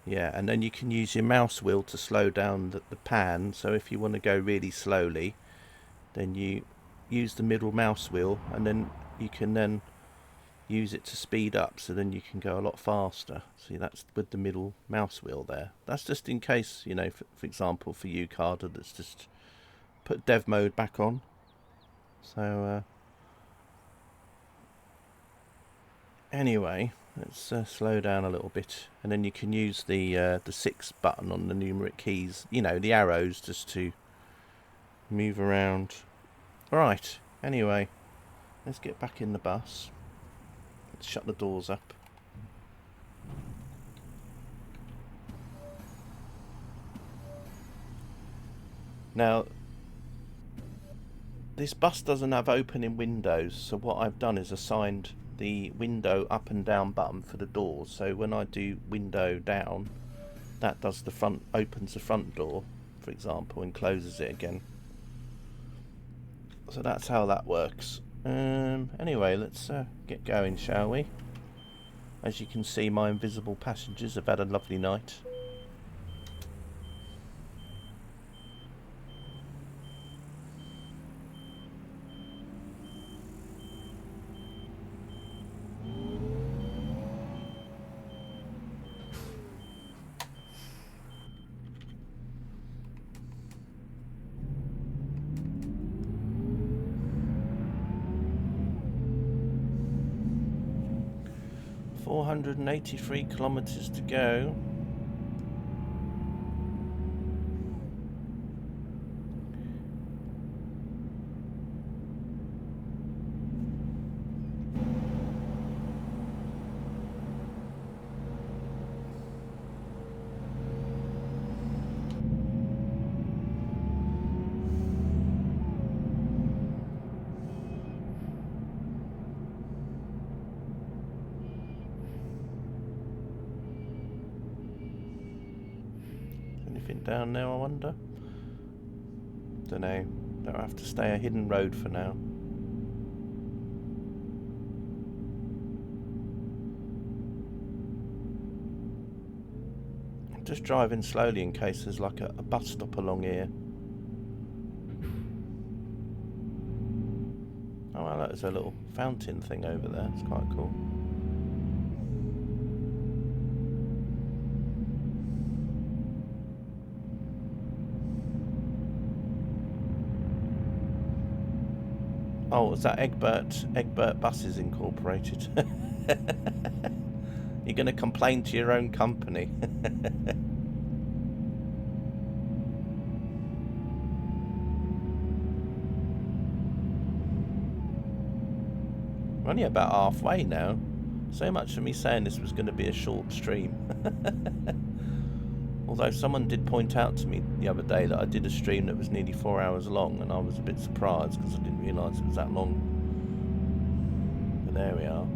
and then you can use your mouse wheel to slow down the pan. So if you want to go really slowly, then you use the middle mouse wheel, and then you can then use it to speed up, so then you can go a lot faster. See, that's with the middle mouse wheel there. That's just in case, you know, for example, for you, Carter, that's just put dev mode back on. So anyway, let's slow down a little bit, and then you can use the 6 button on the numeric keys, you know, the arrows, just to move around. Right, anyway, let's get back in the bus. Let's shut the doors up. Now, this bus doesn't have opening windows, so what I've done is assigned the window up and down button for the doors. So when I do window down, that does the front, opens the front door, for example, and closes it again. So that's how that works. Anyway, let's get going, shall we? As you can see, my invisible passengers have had a lovely night. .483 kilometers to go. Anything down there, I wonder? Don't know. Don't have to stay a hidden road for now. I'm just driving slowly in case there's like a bus stop along here. there's a little fountain thing over there. It's quite cool. Oh, is that Eggbert Buses Incorporated? You're going to complain to your own company. We're only about halfway now. So much for me saying this was going to be a short stream. Although someone did point out to me the other day that I did a stream that was nearly 4 hours long, and I was a bit surprised because I didn't realise it was that long. But there we are.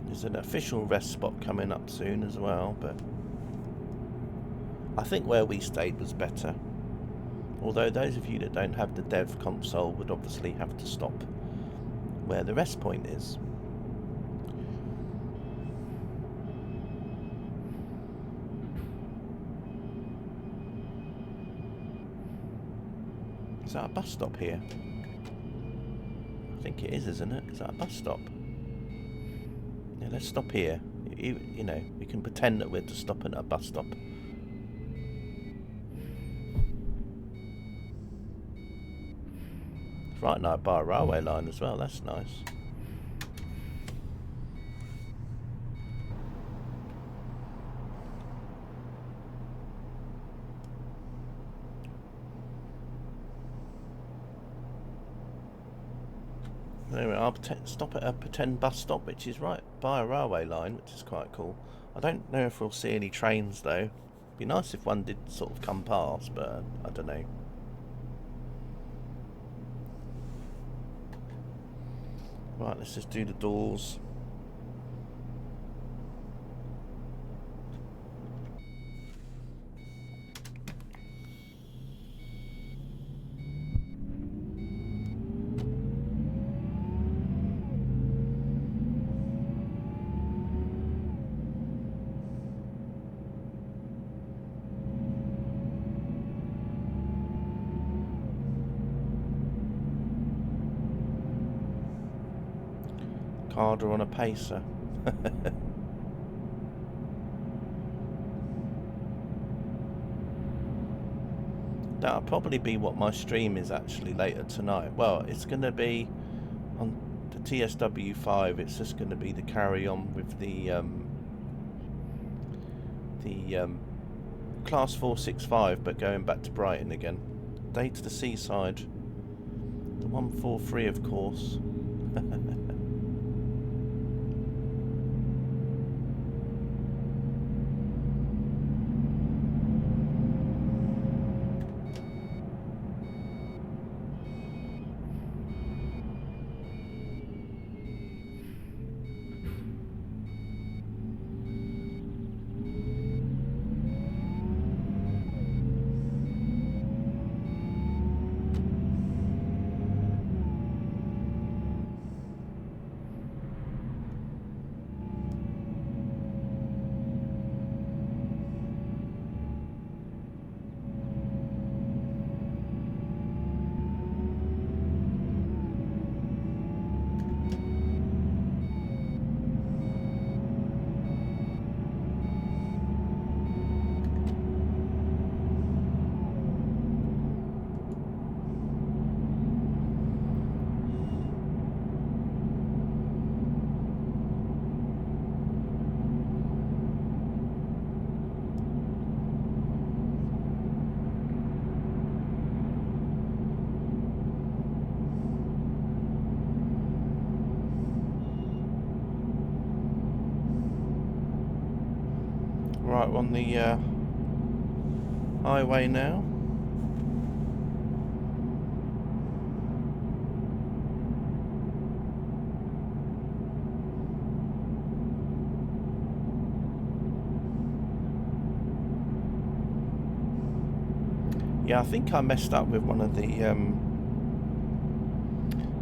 There's an official rest spot coming up soon as well, but I think where we stayed was better. Although those of you that don't have the dev console would obviously have to stop where the rest point is. Is that a bus stop here? I think it is, isn't it? Is that a bus stop? Yeah, let's stop here. You know, we can pretend that we're just stopping at a bus stop. It's right now by a railway line as well, that's nice. Anyway, I'll stop at a pretend bus stop, which is right by a railway line, which is quite cool. I don't know if we'll see any trains though. Be nice if one did sort of come past, but I don't know. Right, let's just do the doors. Harder on a pacer. That'll probably be what my stream is actually later tonight. Well, it's going to be on the TSW5. It's just going to be the carry on with the Class 465, but going back to Brighton again. Day to the seaside. The 143, of course. Right, we're on the highway now. Yeah, I think I messed up with one of the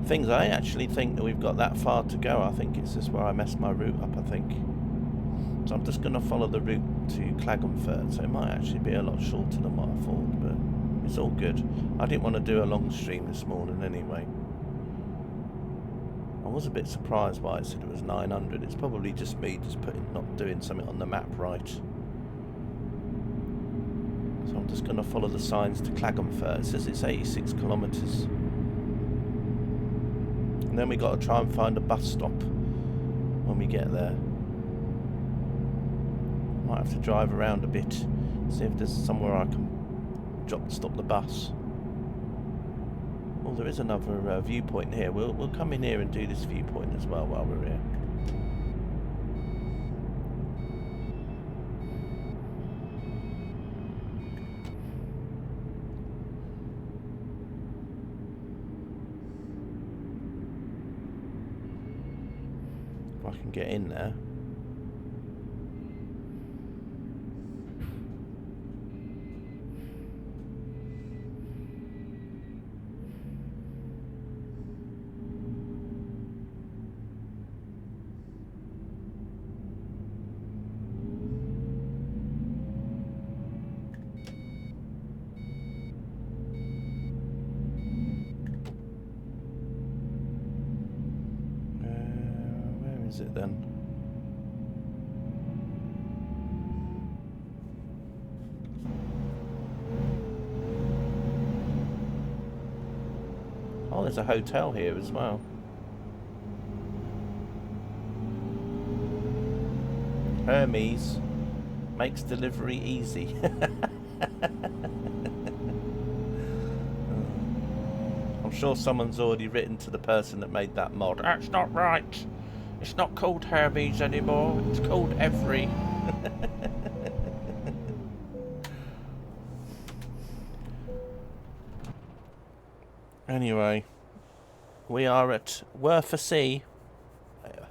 things. I actually think that we've got that far to go. I think it's just where I messed my route up, I think. So I'm just going to follow the route to Klagenfurt, so it might actually be a lot shorter than what I thought, but it's all good. I didn't want to do a long stream this morning anyway. I was a bit surprised why it said it was 900. It's probably just me just not doing something on the map right. So I'm just going to follow the signs to Klagenfurt. It says it's 86 kilometres. And then we got to try and find a bus stop when we get there. Might have to drive around a bit, see if there's somewhere I can stop the bus. Oh, there is another viewpoint here. We'll come in here and do this viewpoint as well while we're here. If I can get in there. Where is it then? Oh, there's a hotel here as well. Hermes makes delivery easy. I'm sure someone's already written to the person that made that mod. That's not right. It's not called Hermes anymore. It's called Every. Anyway, we are at Worth-a-Sea.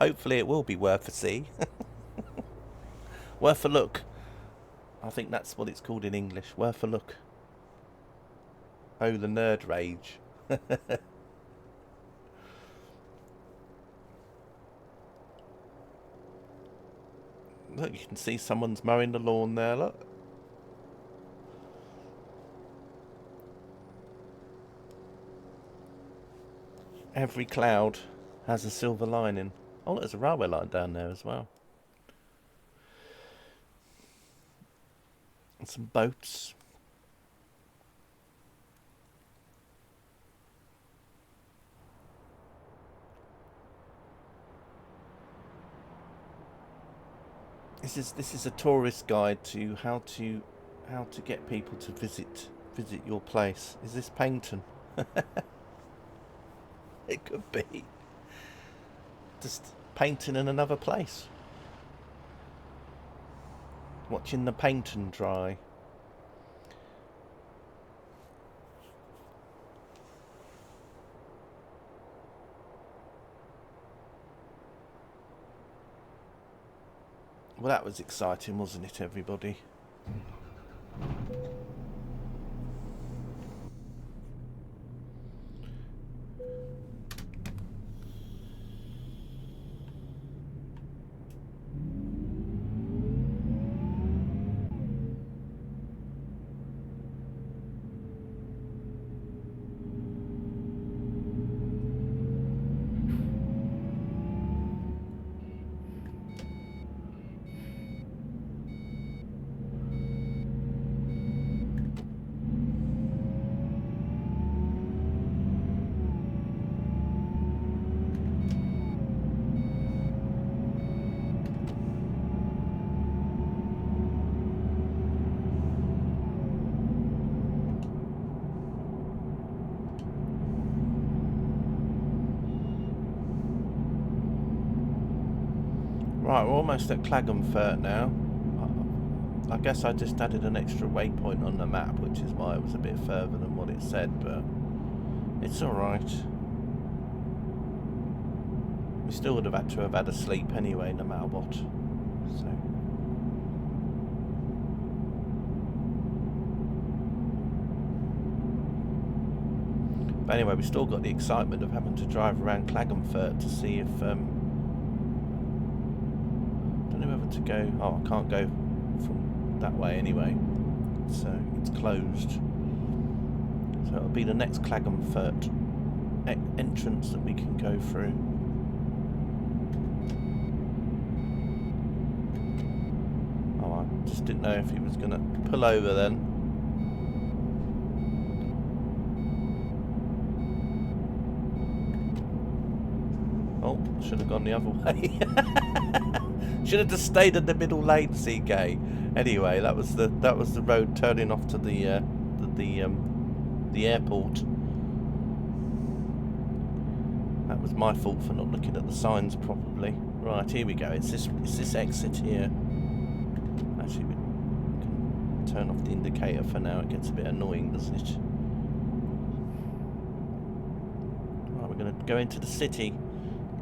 Hopefully it will be Worth-a-Sea. Worth a look. I think that's what it's called in English. Worth a look. Oh, the nerd rage. Look, you can see someone's mowing the lawn there, look. Every cloud has a silver lining. Oh, there's a railway line down there as well. And some boats. This is a tourist guide to how to get people to visit your place. Is this Paignton? It could be. Just Paignton in another place. Watching the Paignton dry. Well, that was exciting, wasn't it, everybody? Right, we're almost at Klagenfurt now. I guess I just added an extra waypoint on the map, which is why it was a bit further than what it said, but it's alright. We still would have had a sleep anyway, no matter what. So. But anyway, we still got the excitement of having to drive around Klagenfurt to see if I don't know whether to go. Oh, I can't go from that way anyway. It's closed. So it'll be the next Klagenfurt entrance that we can go through. Oh, I just didn't know if he was going to pull over then. Oh, should have gone the other way. Should have just stayed in the middle lane, CK. Anyway, that was the road turning off to the airport. That was my fault for not looking at the signs properly. Right, here we go. It's this exit here. Actually, we can turn off the indicator for now. It gets a bit annoying, doesn't it? Right, we're going to go into the city.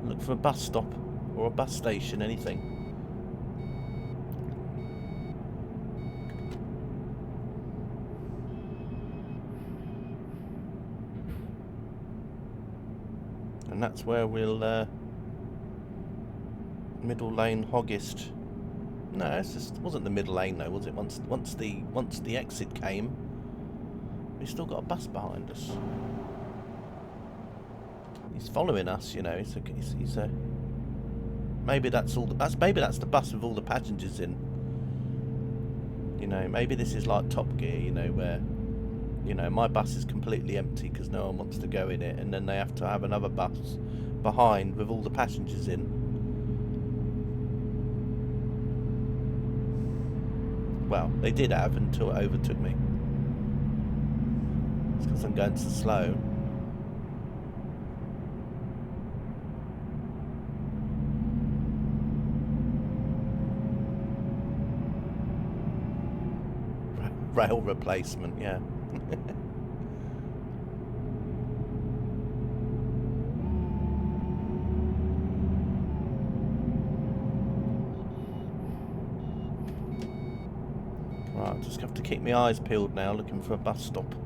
Look for a bus stop or a bus station, anything. And that's where we'll middle lane Hoggist. No, it wasn't the middle lane though, was it? Once the exit came, we still got a bus behind us. He's following us, you know. He's a. Maybe that's all. Maybe that's the bus with all the passengers in. You know, maybe this is like Top Gear, you know, where, you know, my bus is completely empty because no one wants to go in it, and then they have to have another bus behind with all the passengers in. Well, they did have until it overtook me. It's because I'm going so slow. Rail replacement, yeah. Right, I just have to keep my eyes peeled now, looking for a bus stop.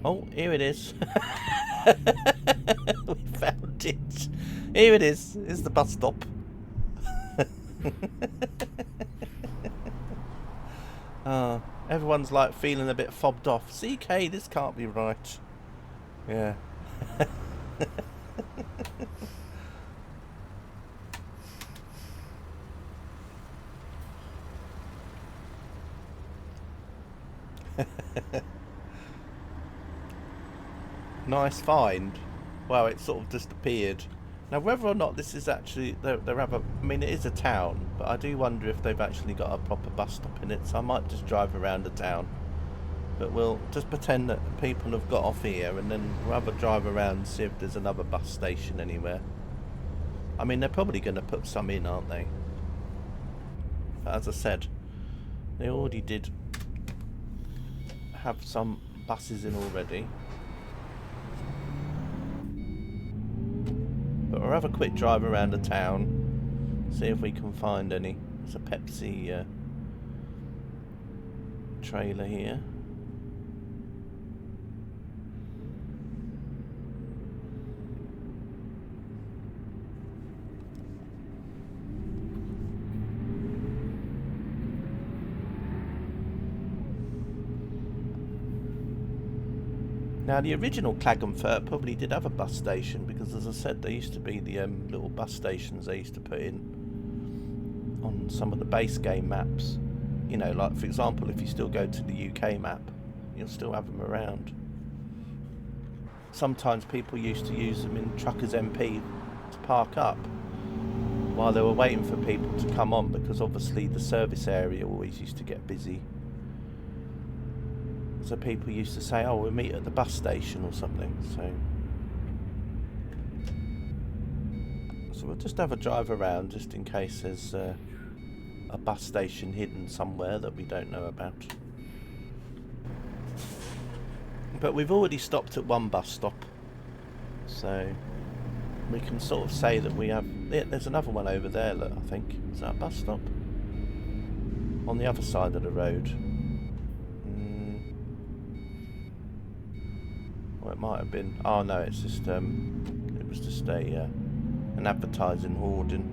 Oh, here it is. We found it. Here it is. Here's the bus stop. Everyone's like feeling a bit fobbed off. CK, this can't be right. Yeah. Nice find. Well, it sort of just appeared. Now, whether or not this is actually I mean, it is a town, but I do wonder if they've actually got a proper bus stop in it. So I might just drive around the town, but we'll just pretend that people have got off here, and then we'll have a drive around and see if there's another bus station anywhere. I mean, they're probably going to put some in, aren't they? But as I said, they already did have some buses in already. But we'll have a quick drive around the town, see if we can find any. There's a Pepsi trailer here. Now, the original Klagenfurt probably did have a bus station because, as I said, there used to be the little bus stations they used to put in on some of the base game maps. You know, like, for example, if you still go to the UK map, you'll still have them around. Sometimes people used to use them in Truckers MP to park up while they were waiting for people to come on, because obviously the service area always used to get busy. So people used to say, oh, we'll meet at the bus station or something. So So we'll just have a drive around just in case there's a bus station hidden somewhere that we don't know about. But we've already stopped at one bus stop, so we can sort of say that we have... There's another one over there, look, I think. Is that a bus stop? On the other side of the road. Well, it might have been... Oh no, it's just... it was just an advertising hoarding.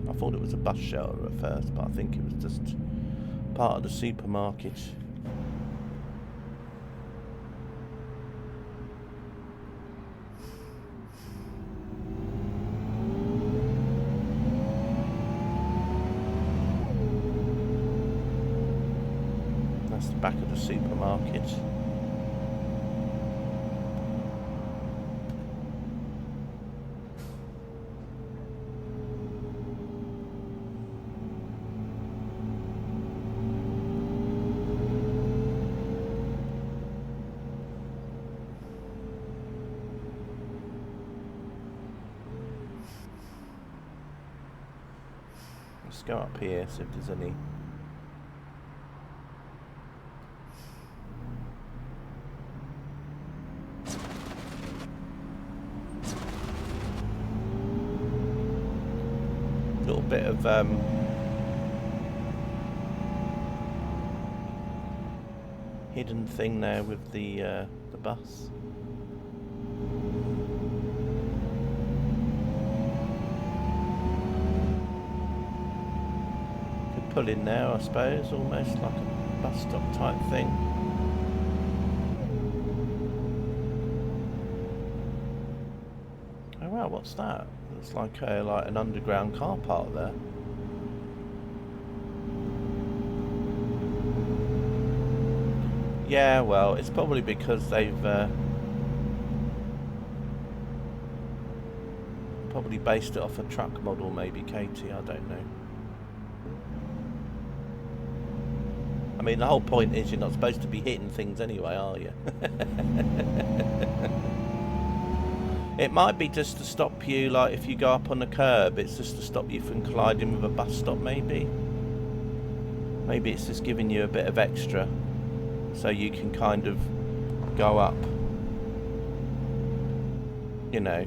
I thought it was a bus shelter at first, but I think it was just part of the supermarket. That's the back of the supermarket. Let's go up here, see if there's any. Little bit of hidden thing there with the bus. Could pull in there, I suppose, almost like a bus stop type thing. Oh wow, what's that? It's like an underground car park there. Yeah, well, it's probably because they've probably based it off a truck model, maybe, Katie, I don't know. I mean, the whole point is you're not supposed to be hitting things anyway, are you? It might be just to stop you, like if you go up on the curb, it's just to stop you from colliding with a bus stop, maybe. Maybe it's just giving you a bit of extra, so you can kind of go up, you know.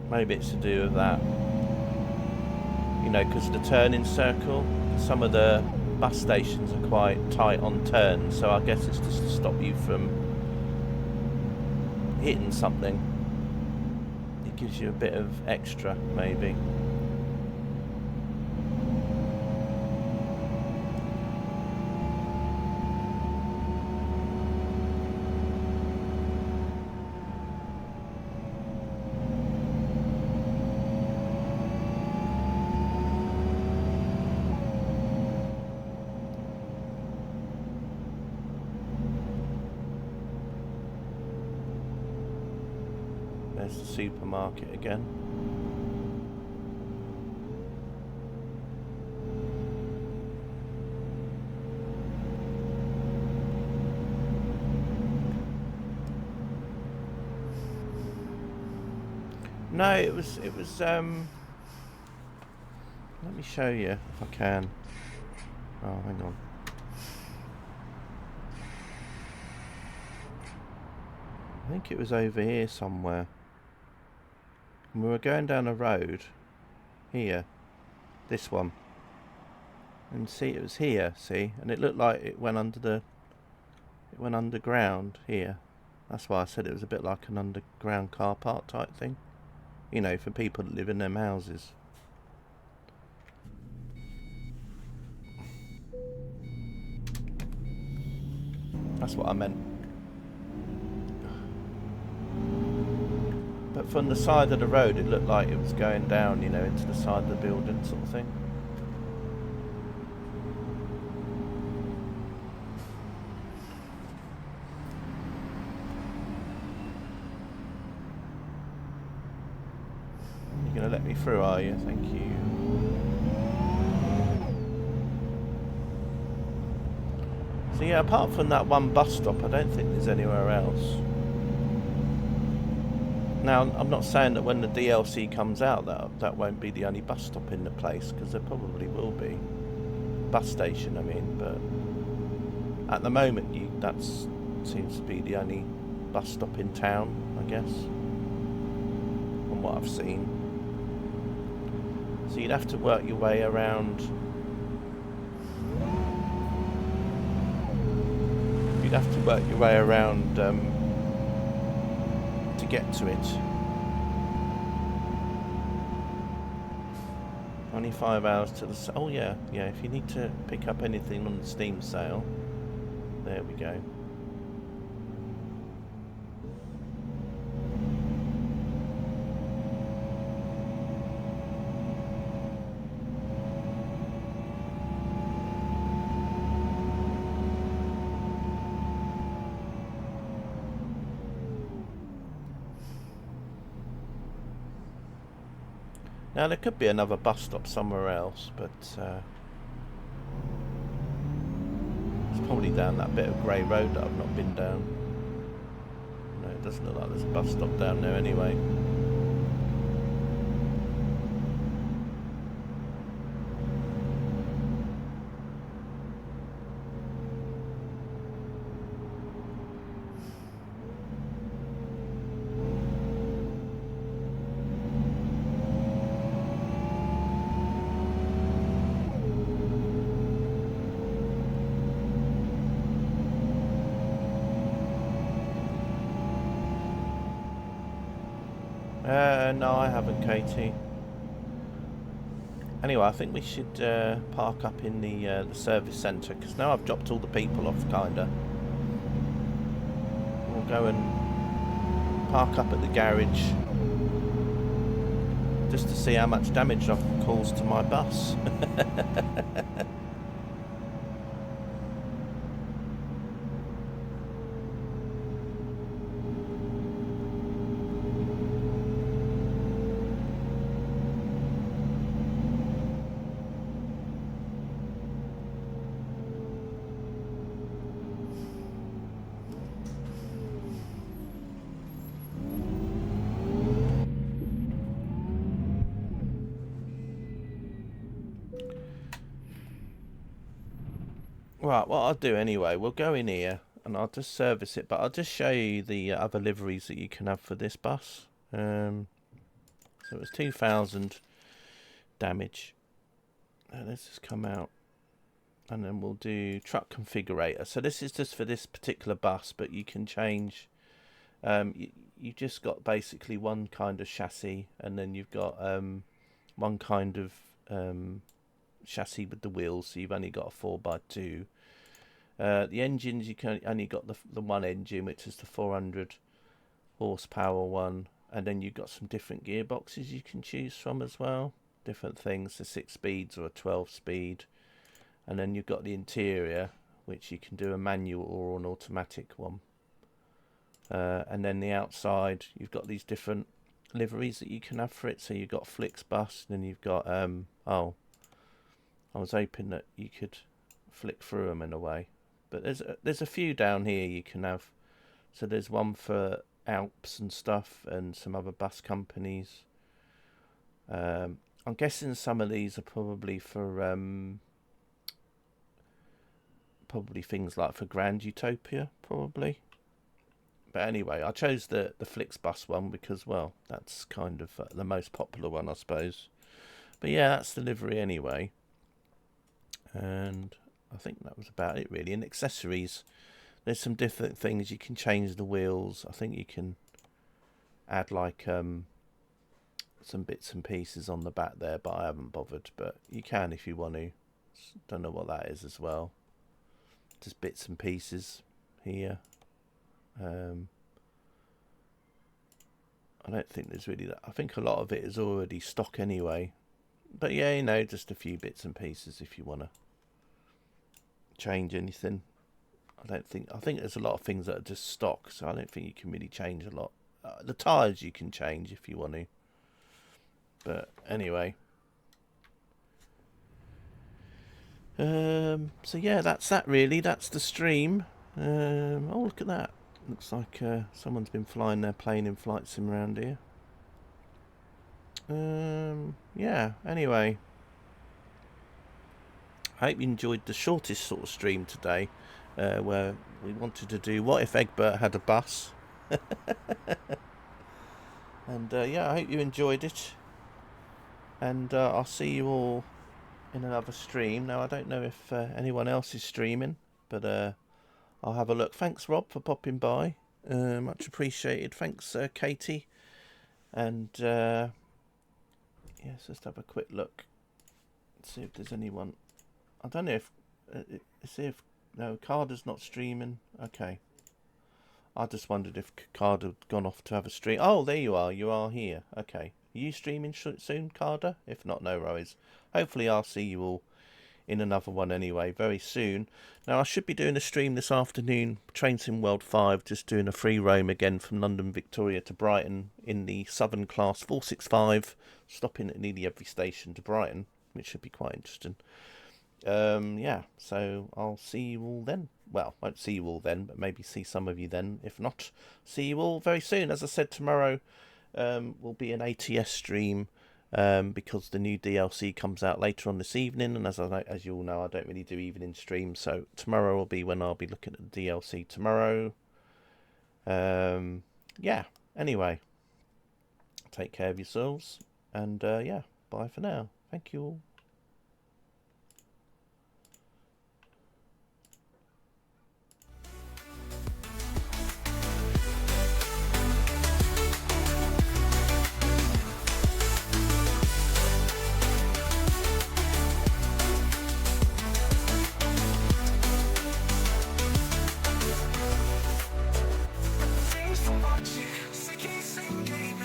Maybe it's to do with that. You know, because the turning circle, some of the bus stations are quite tight on turns, so I guess it's just to stop you from hitting something. It gives you a bit of extra, maybe. There's the supermarket again. No, it was let me show you if I can. Oh, hang on. I think it was over here somewhere. And we were going down a road here, this one, and see, it was here, see, and it looked like it went underground here. That's why I said it was a bit like an underground car park type thing, you know, for people that live in them houses. That's what I meant. But from the side of the road, it looked like it was going down, you know, into the side of the building, sort of thing. You're going to let me through, are you? Thank you. So yeah, apart from that one bus stop, I don't think there's anywhere else. Now, I'm not saying that when the DLC comes out that won't be the only bus stop in the place, because there probably will be. Bus station, I mean, but at the moment that seems to be the only bus stop in town, I guess, from what I've seen. So you'd have to work your way around. You'd have to work your way around to get to it. Only 5 hours to the... Oh yeah, if you need to pick up anything on the Steam sale. There we go. Now there could be another bus stop somewhere else, but it's probably down that bit of grey road that I've not been down. No, it doesn't look like there's a bus stop down there anyway. No, I haven't, Katie. Anyway, I think we should park up in the service centre, because now I've dropped all the people off, kinda. We'll go and park up at the garage just to see how much damage I've caused to my bus. Right, what I'll do anyway, we'll go in here and I'll just service it, but I'll just show you the other liveries that you can have for this bus. So it was 2,000 damage. Let's just come out and then we'll do truck configurator. So this is just for this particular bus, but you can change. You just got basically one kind of chassis, and then you've got one kind of chassis with the wheels, so you've only got a 4x2. The engines, you can only got the one engine, which is the 400 horsepower one, and then you've got some different gearboxes you can choose from as well, different things, the 6 speeds or a 12 speed, and then you've got the interior, which you can do a manual or an automatic one, and then the outside you've got these different liveries that you can have for it. So you've got Flixbus, and then you've got I was hoping that you could flick through them in a way, but there's a few down here you can have. So there's one for Alps and stuff, and some other bus companies. I'm guessing some of these are probably for probably things like for Grand Utopia, probably. But anyway, I chose the Flixbus one because, well, that's kind of the most popular one, I suppose. But yeah, that's the livery anyway. And I think that was about it really. And accessories, there's some different things. You can change the wheels. I think you can add like some bits and pieces on the back there, but I haven't bothered. But you can if you want to. Don't know what that is as well. Just bits and pieces here. I don't think there's really that. I think a lot of it is already stock anyway. But yeah, you know, just a few bits and pieces if you want to change anything. I think there's a lot of things that are just stock, so I don't think you can really change a lot. The tyres you can change if you want to. But anyway. So yeah, that's that really. That's the stream. Oh, look at that. Looks like someone's been flying their plane in flight sim around here. Yeah, anyway. I hope you enjoyed the shortest sort of stream today, where we wanted to do what if Eggbert had a bus. And yeah, I hope you enjoyed it. And I'll see you all in another stream. Now, I don't know if anyone else is streaming, but I'll have a look. Thanks, Rob, for popping by. Much appreciated. Thanks, Katie. And yes, let's have a quick look. See if there's anyone. I don't know if see if no, Carter's not streaming. Okay. I just wondered if Carter had gone off to have a stream. Oh, there you are. You are here. Okay. Are you streaming soon, Carter? If not, no worries. Hopefully I'll see you all in another one anyway, very soon. Now, I should be doing a stream this afternoon, Train Sim World 5, just doing a free roam again from London Victoria to Brighton in the Southern Class 465, stopping at nearly every station to Brighton, which should be quite interesting. Yeah, so I'll see you all then. Well, won't see you all then, but maybe see some of you then. If not, see you all very soon. As I said, tomorrow will be an ATS stream because the new DLC comes out later on this evening. And as you all know, I don't really do evening streams. So tomorrow will be when I'll be looking at the DLC tomorrow. Yeah, anyway, take care of yourselves. And yeah, bye for now. Thank you all. Thanks for watching. Sim Gaming.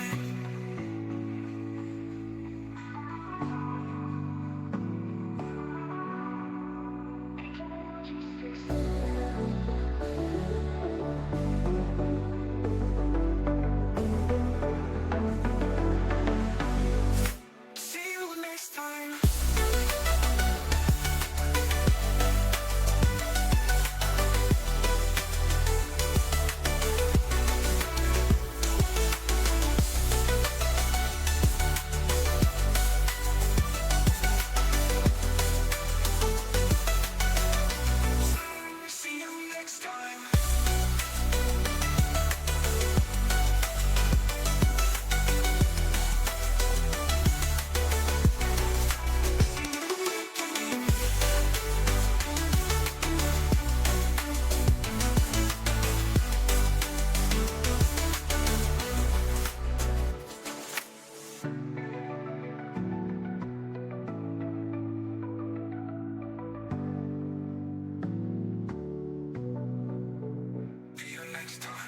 See you next time. See you next time. See you next time.